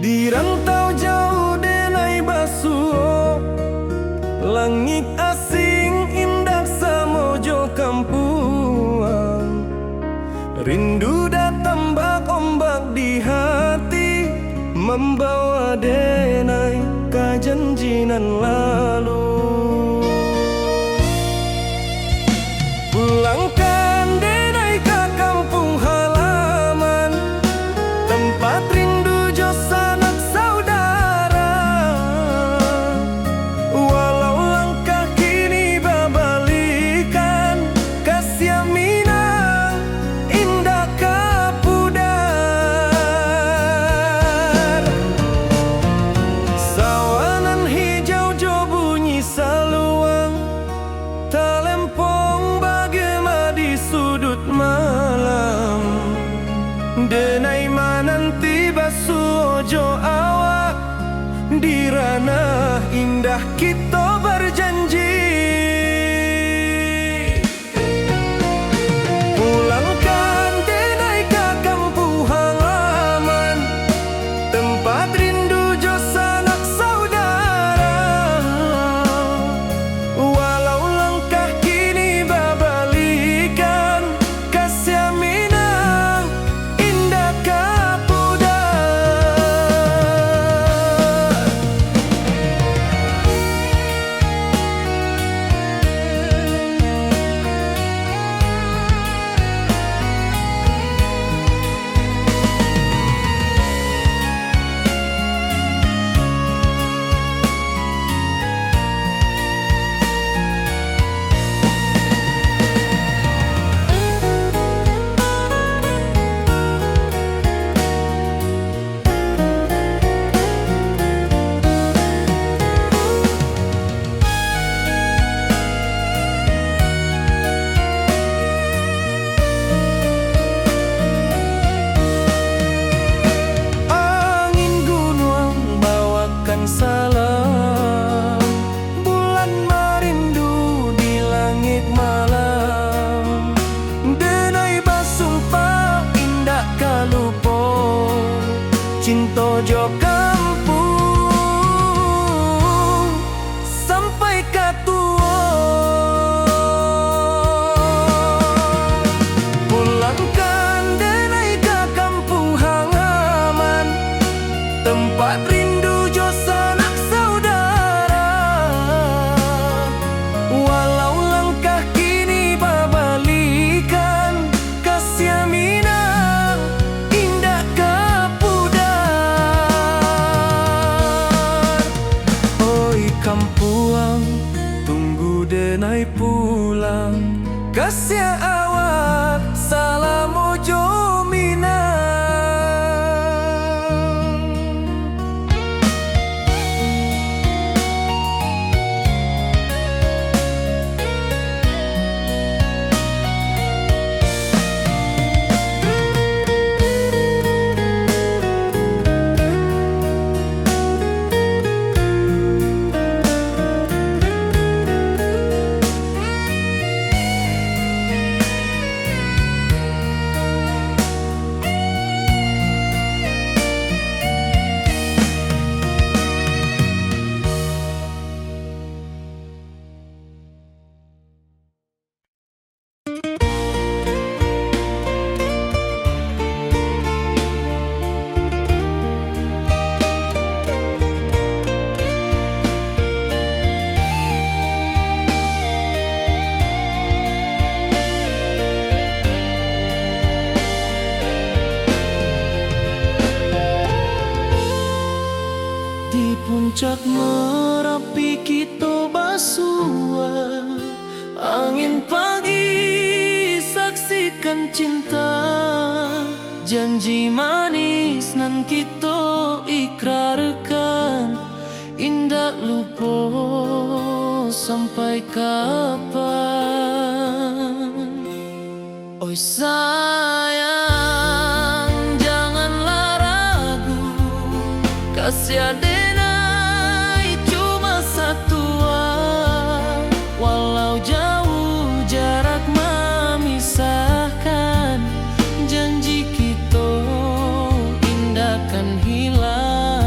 Di rantau jauh denai basuh, langit asing indah samojo kampuang. Rindu datang bak ombak di hati, membawa denai ke janjinan lalu. Pulangkan denai ke kampung halaman, tempat rindu jo sanak saudara. Walau langkah kini babalikan, kasih Minang indah kapudar. Sawanan hijau jo bunyi saluang, talempong bagema di sudut malam. Denai mananti basuh ojo awak, di ranah indah kita berjanji. Pulangkan denai ke kampung halaman, tempat rindu jo sanak saudara. Walau langkah kini babalikan, kasih Minang indah kapudar. Angin gunung bawakan salam, bulan merindu di langit malam. Denai basumpah indah kalupo, cinta jo kampung sampai katua. Pulangkan denai ke kampung halaman, tempat rindu jo sanak saudara. Walau langkah kini babalikan, kasih Minang indah kapudar. Oi kampuang, tunggu denai pulang, kasih awak salam ojo Minang. Di puncak Merapi kita basua, angin pagi saksikan cinta. Janji manis nan kita ikrarkan, indah lupa sampai kapan. Oi sayang, janganlah ragu, kasih denai cuma satu. Walau jauh jarak memisahkan, janji kita indah kan hilang.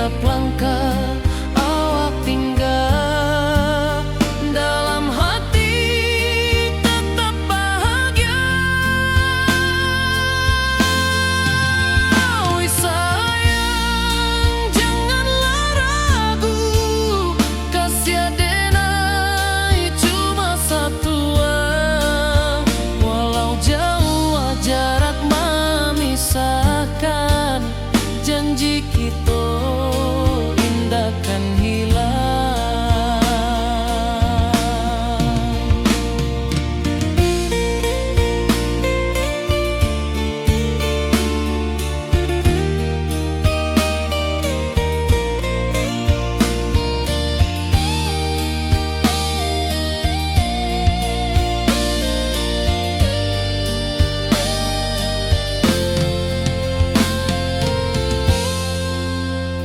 setiap langkah awak tinggal, dalam hati tetap bahagia. Oi sayang, janganlah ragu, kasih denai cuma satu. Walau jauh jarak memisahkan, janji kita indahkan hilang.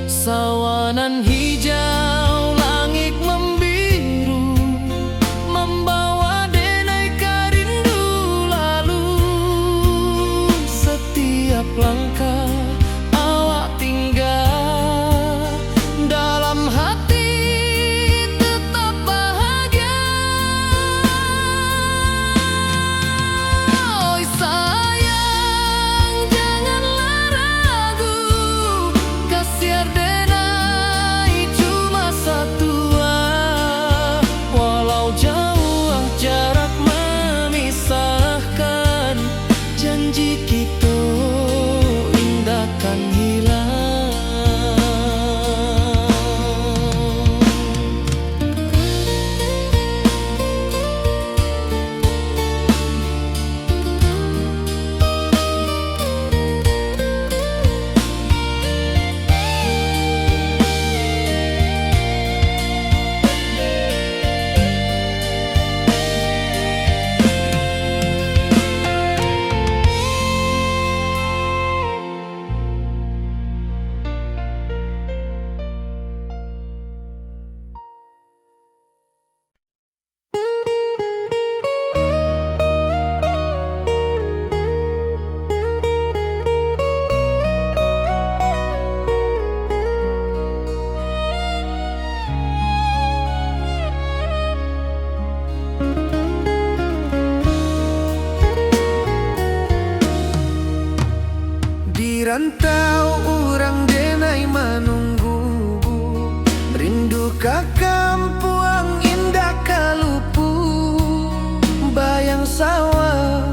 Sawanan hijau, langit membiru, membawa denai rindu lalu. Setiap langkah awak tinggal, dalam hati tetap bahagia. Oi sayang, janganlah ragu, kasih denai cuma satu. Walau jauh jarak memisahkan, janji kita indahkan hilang. Di rantau orang denai menunggu, rindu ka kampung indah kalupu. Bayang sawah,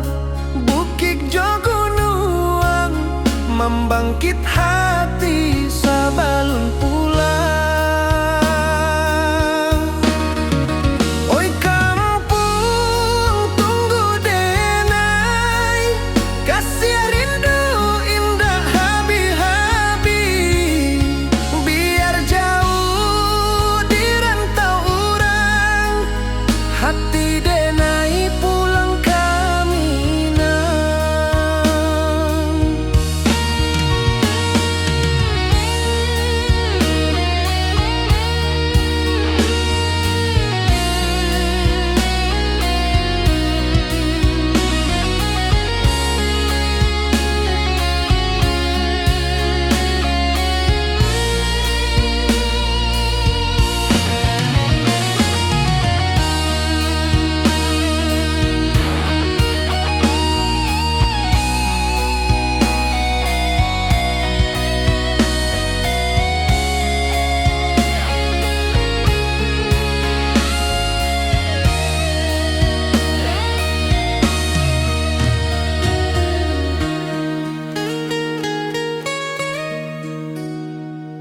bukit jo gunung, membangkit hati sabalun pulang. Oi kampung tunggu denai, kasih rindu indah habi-habi. Biar jauh di rantau orang, hati denai pulang ke Minang.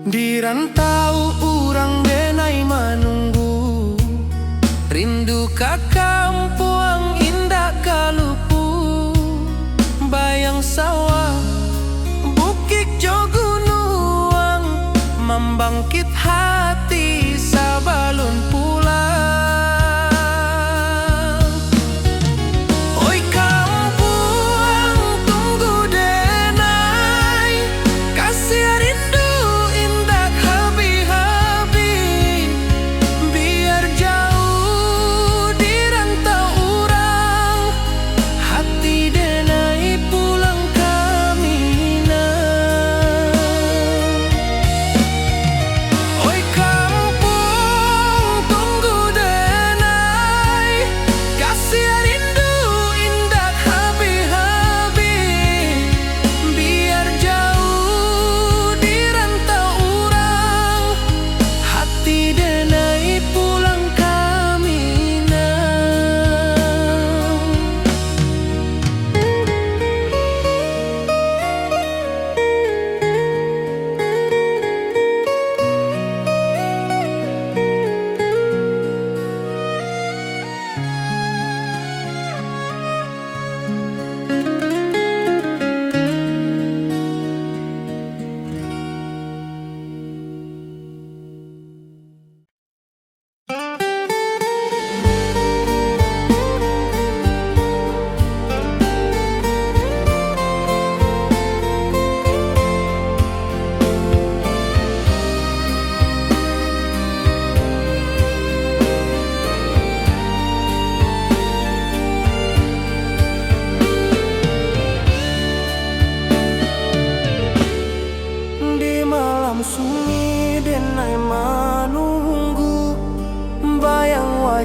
Di rantau orang denai menunggu, rindu ka kampung indah kalupu. Bayang sawah, bukit jo gunung, membangkit hati sabalun pulang. Oi kampung tunggu denai, kasih rindu indah habi-habi. Biar jauh di rantau orang, hati denai pulang ke Minang.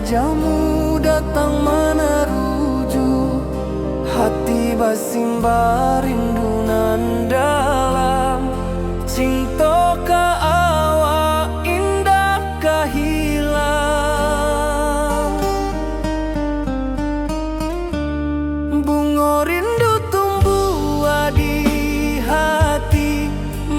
wajahmu datang meneruju, hati basimba rindu nan dalam. Cinta ka awak indah ka hilang. Bunga rindu tumbuh di hati,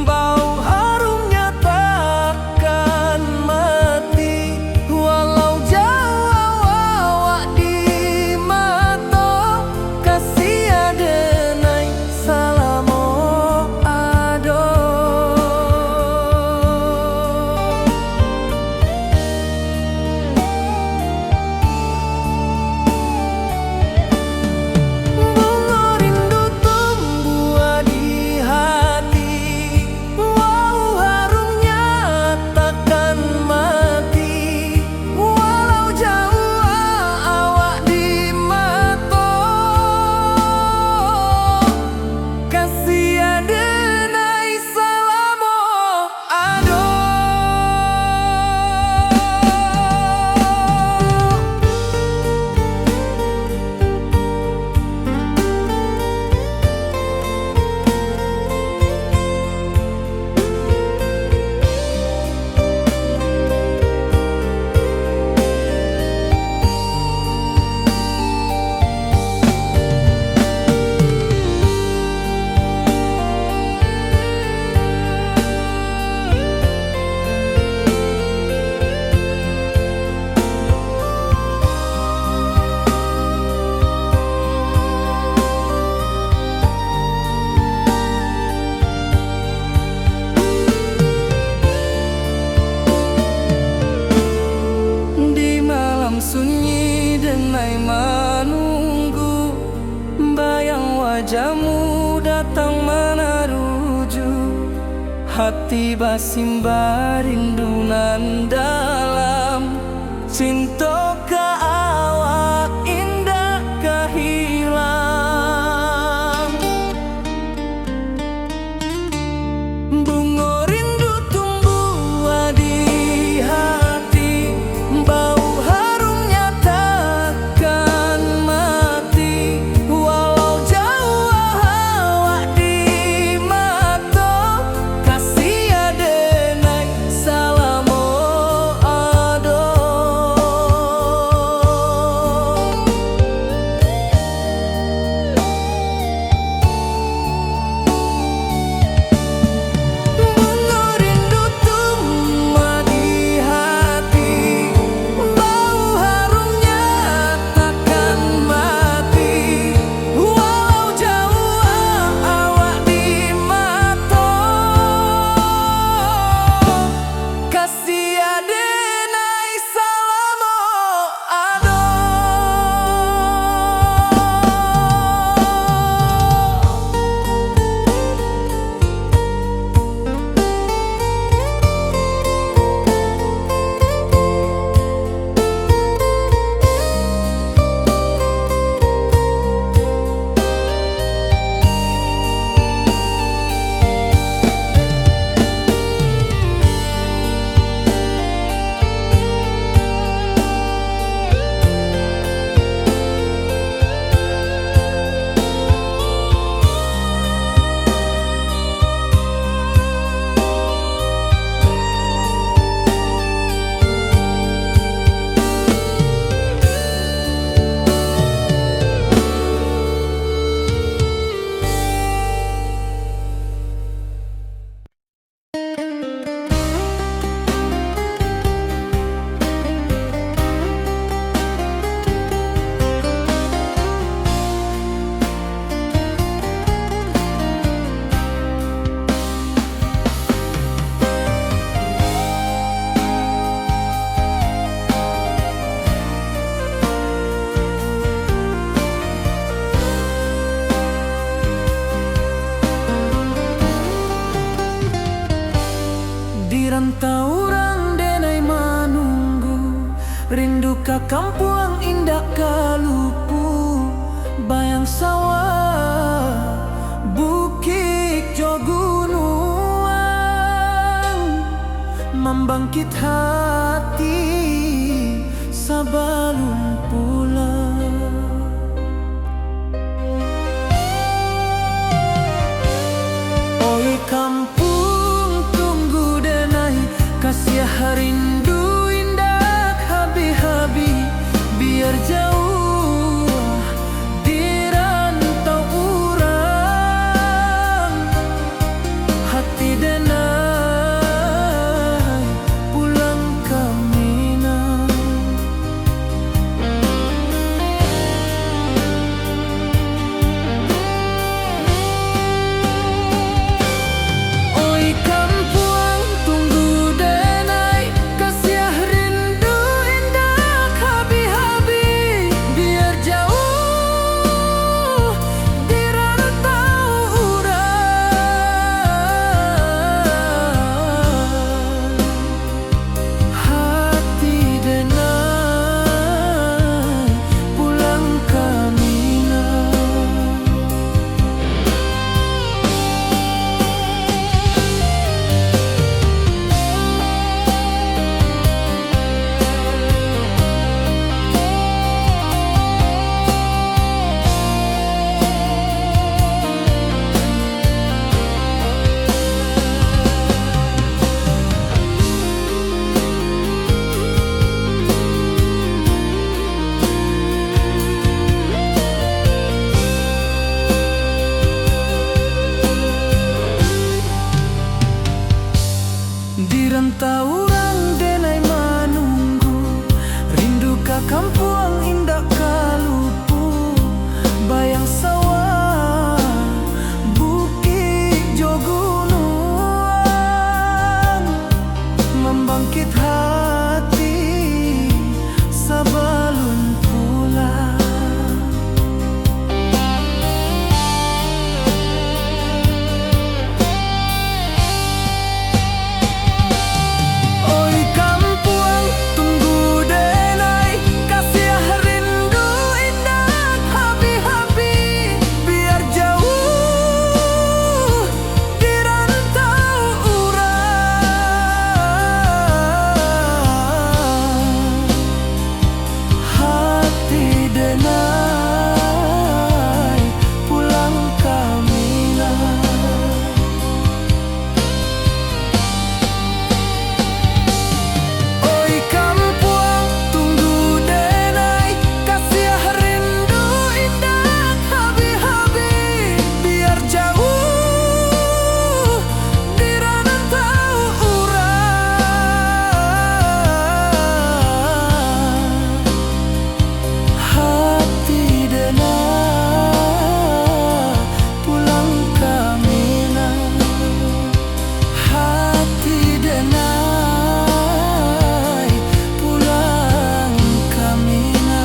bau harumnya takkan mati. Walau jauh awak di mata, kasih adenai salamo ado. Bunga rindu tumbuh di hati, wow harumnya takkan mati. Walau jauh awak di mata, kasih adenai salamo ado. Di malam sunyi denai menunggu, bayang wajahmu datang meneruju, hati basimba rindu nan dalam. Cinta ka awak indah ka hilang. Bunga rindu tumbuh di hati, bau harumnya takkan mati. Walau jauh awak di mata, kasih adenai salamo ado. Bunga rindu tumbuh di hati, bau harumnya takkan mati. Walau jauh awak di mata, kasih adenai salamo ado. Dirantau orang denai menunggu, rindu ka kampung indah ka lupu. Bayang sawah, bukit jo gunungan, membangkit hati sabalun pulang. Oi kampung tunggu denai, kasih rindu indah habi-habi, biar jauh di rantau urang. Hati denai pulang ke Minang. Oi kampung tunggu denai, kasih rindu indah habi-habi, biar jauh di rantau urang. Hati denai pulang ke Minang. Di rantau urang denai menunggu, rindu ka kampung indah kalupu, bayang sawah bukit jo gunung, membangkit hati sabalun pulang. Oi kampung tunggu denai, kasih rindu indah habi-habi, biar jauh di rantau urang. Hati denai pulang ke Minang. Oi kampung tunggu denai, kasih rindu indah habi-habi, biar jauh di rantau urang. Hati denai pulang ke Minang. Hati denai pulang ke Minang.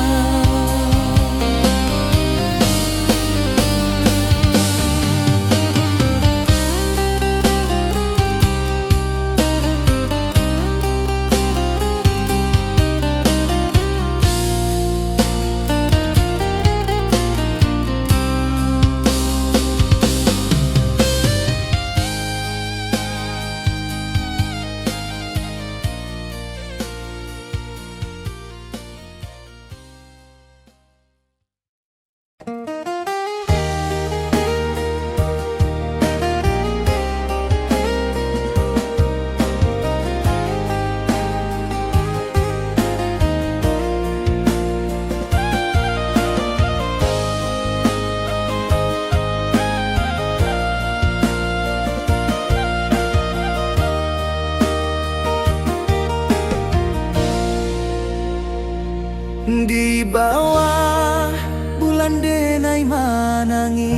Di bawah bulan denai manangis,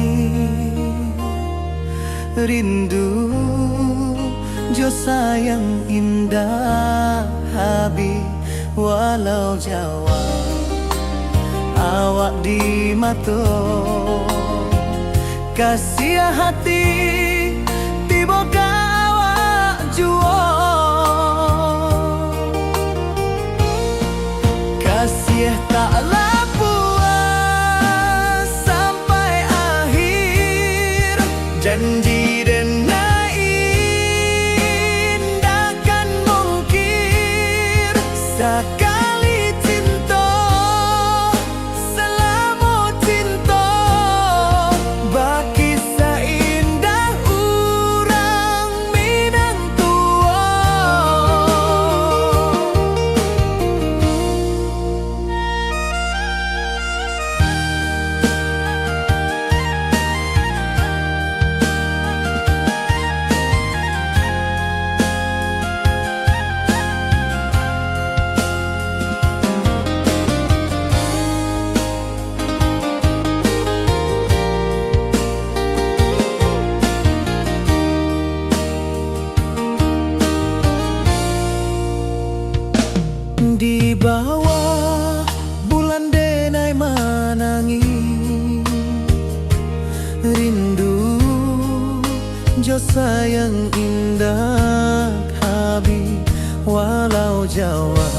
rindu jo sayang indah habi, walau Jawa awak di mato, kasih hati tiba awak juo, kasih taklah puas sampai akhir, janji denai indah kan mungkir, sekali cinta sayang indah habi walau Jawa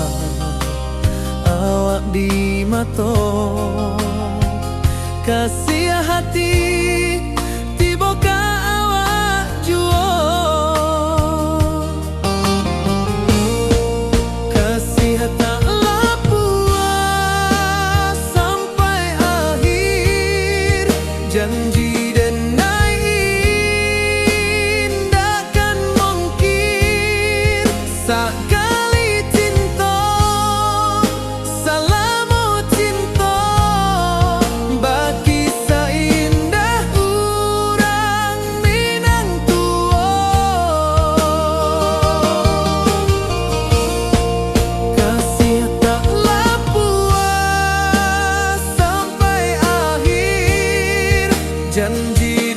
awak di mato kasih hati tiboka awak juo kasih tak puas sampai akhir janji sakali cinta salamu cinta bagi seindah urang Minang tua kasih taklah puas sampai akhir janji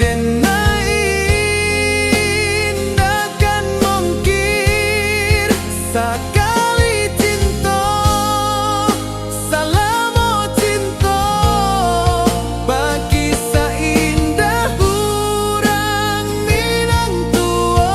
sakali cinta salamu cinta bagi seindah urang Minang tua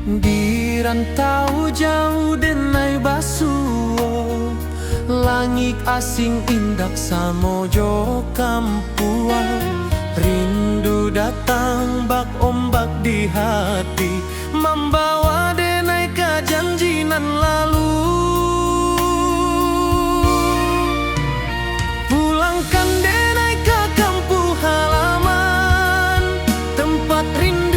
Di rantau jauh denai basuo langit asing indak samojo kampuan rindu datang bak ombak di hati membawa denai ke janjinan lalu pulangkan denai ke kampung halaman tempat rindu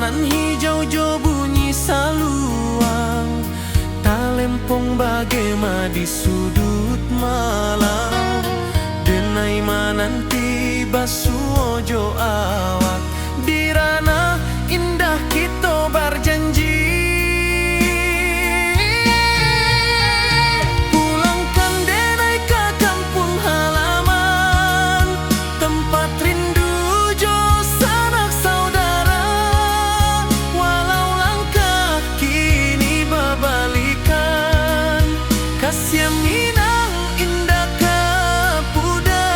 hijau-hijau bunyi saluang talempong bagema di sudut malam denai mananti basuojo awak di ranah indah kita berjanji pulangkan denai ke kampung halaman tempat rindu jo sanak saudara walau langkah kini babalikan kasih Minang indah ke pudar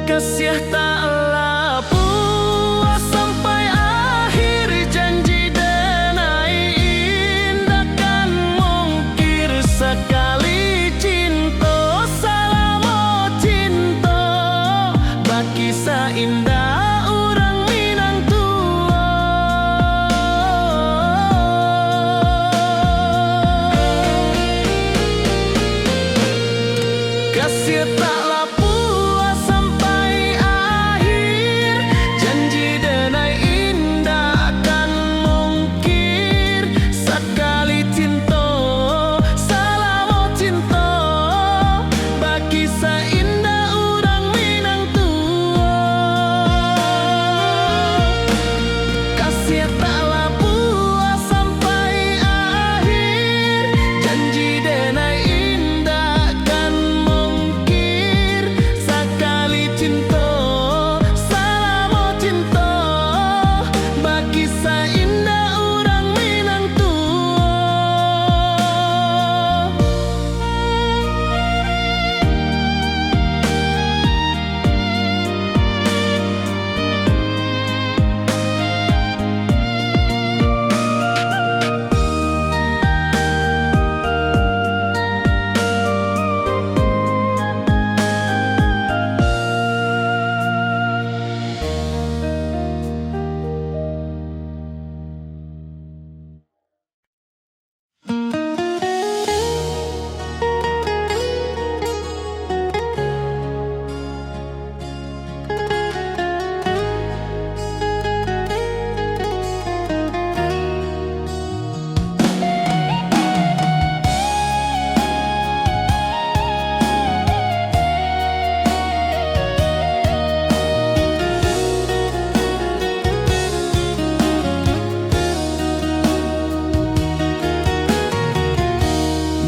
Kasih taklah puas sampai akhir, janji denai indah kan mungkir. Sekali cinta salamo cinta, baki indah orang Minang tua. Kasih taklah puas sampai akhir, janji denai indah kan mungkir. Sekali cinta salamo cinta, baki indah orang Minang tua. Kasih taklah puas sampai akhir, janji denai indah kan mungkir. Sekali cinta salamo cinta, bagi indah orang Minang tua.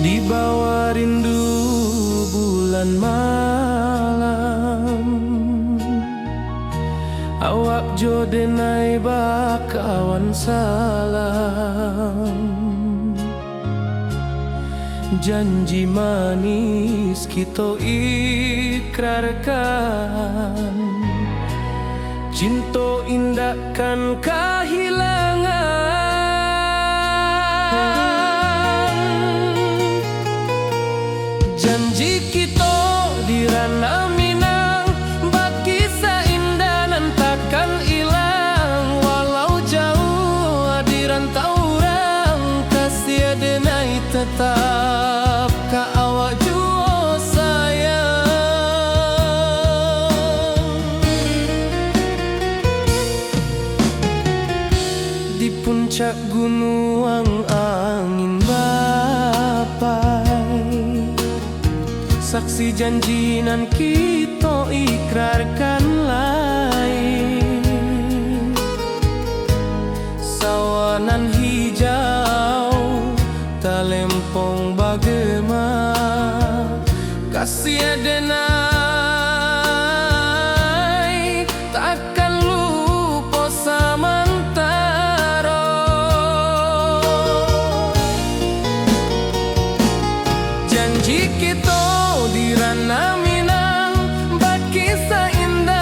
Di bawah rindu bulan malam, awak jo denai bakawan salam. Janji manis kita ikrarkan, cinta indah kan kehilangan. Janji kita di ranah Minang, baki indah nan takkan hilang. Walau jauh di rantau orang, kasih denai tetap ka awak jua sayang. Di puncak gunung angin bapai, saksi janji nan kita ikrarkan lain. Sawanan hijau talempong bagema, kasih denai takkan lupa samantara. Janji kita di ranah Minang, baki indah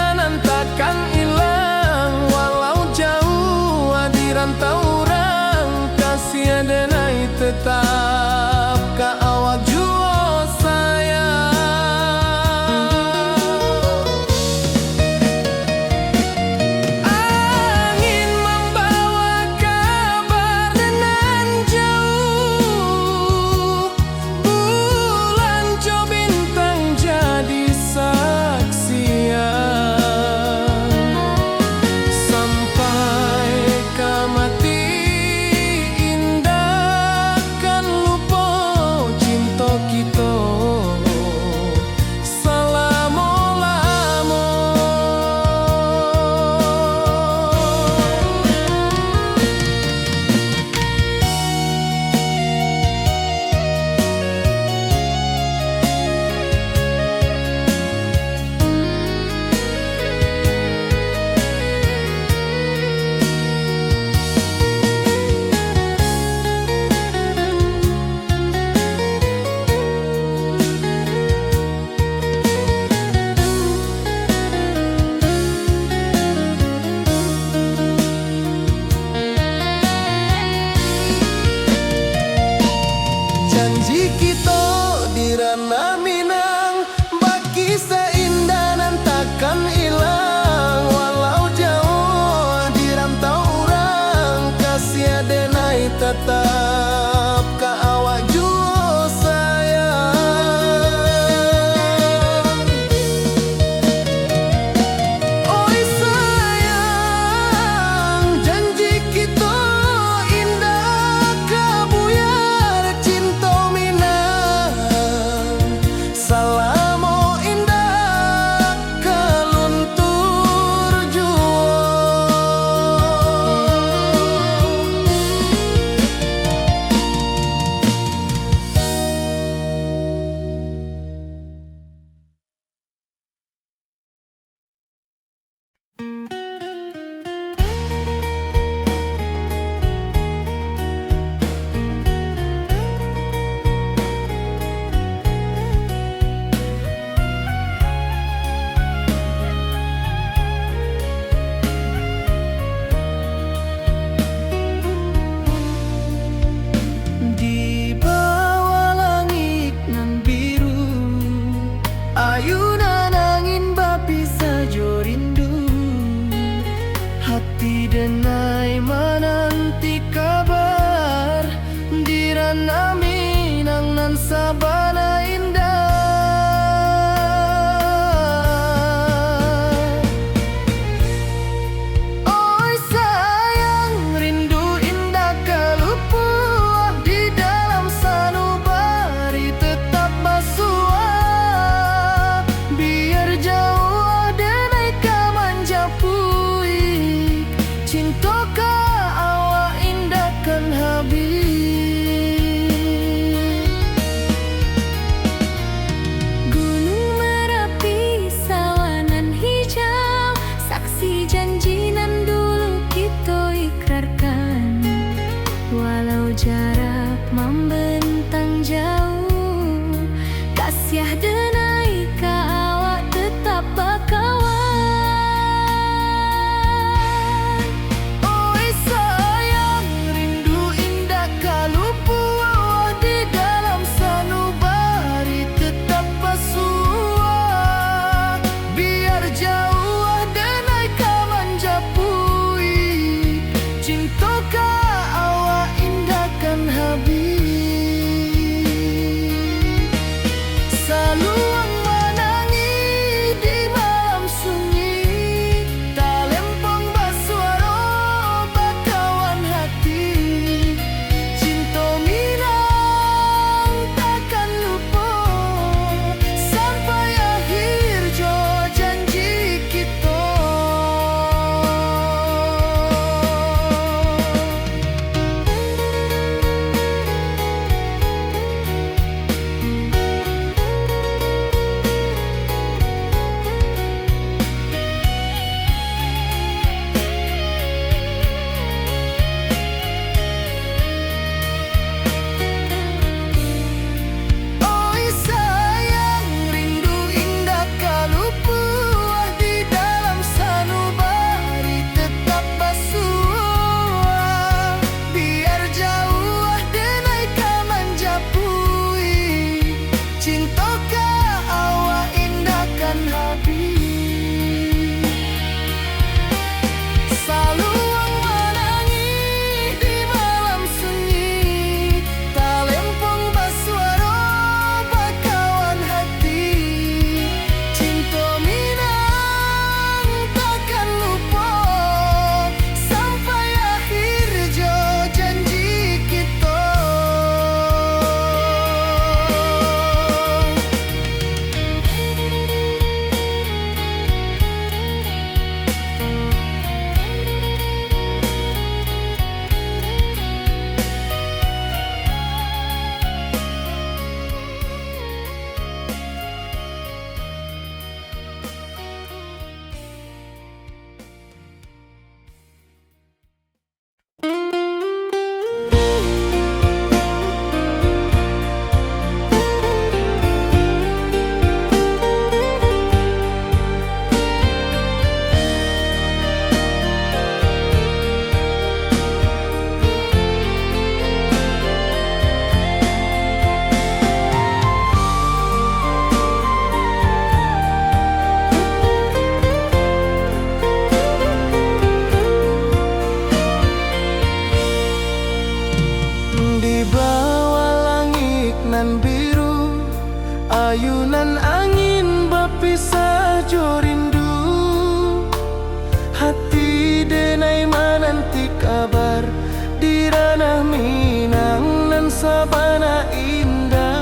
Di bawah langit nan biru, ayunan angin bapisa jo rindu. Hati denai menanti kabar, di ranah Minang nan sabana indah. Oi sayang, rindu indah kalupuah di dalam sanubari tetap basuah. Biar jauh denai kamanja puik, cintoka awak indahkan habis. Gunung Merapi, sawanan hijau, saksi janji nan dulu kita ikrarkan. Walau jarak membentang jauh, kasiah denai ka awak tetap bakawan. Oi sayang, rindu indah kalupuah di dalam sanubari tetap basuah. Biar jauh denai kamanja puik, cintoka awak indahkan habis. Saluang menangi di malam sunyi, talempong basuaro bakawan hati. Cinta Minang takkan lupa sampai akhir jo janji kita. Oi sayang, rindu indah kalupuah di dalam sanubari tetap basuah. Biar jauh denai kamanja puik, cintoka awak indahkan habis. Saluang menangi di malam sunyi, talempong basuaro bakawan hati. Cinta Minang takkan lupa sampai akhir jo janji kita. Di bawah langit nan biru, ayunan angin bapisa jo rindu. Hati denai menanti kabar, di ranah Minang nan sabana indah.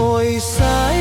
Oi sayang,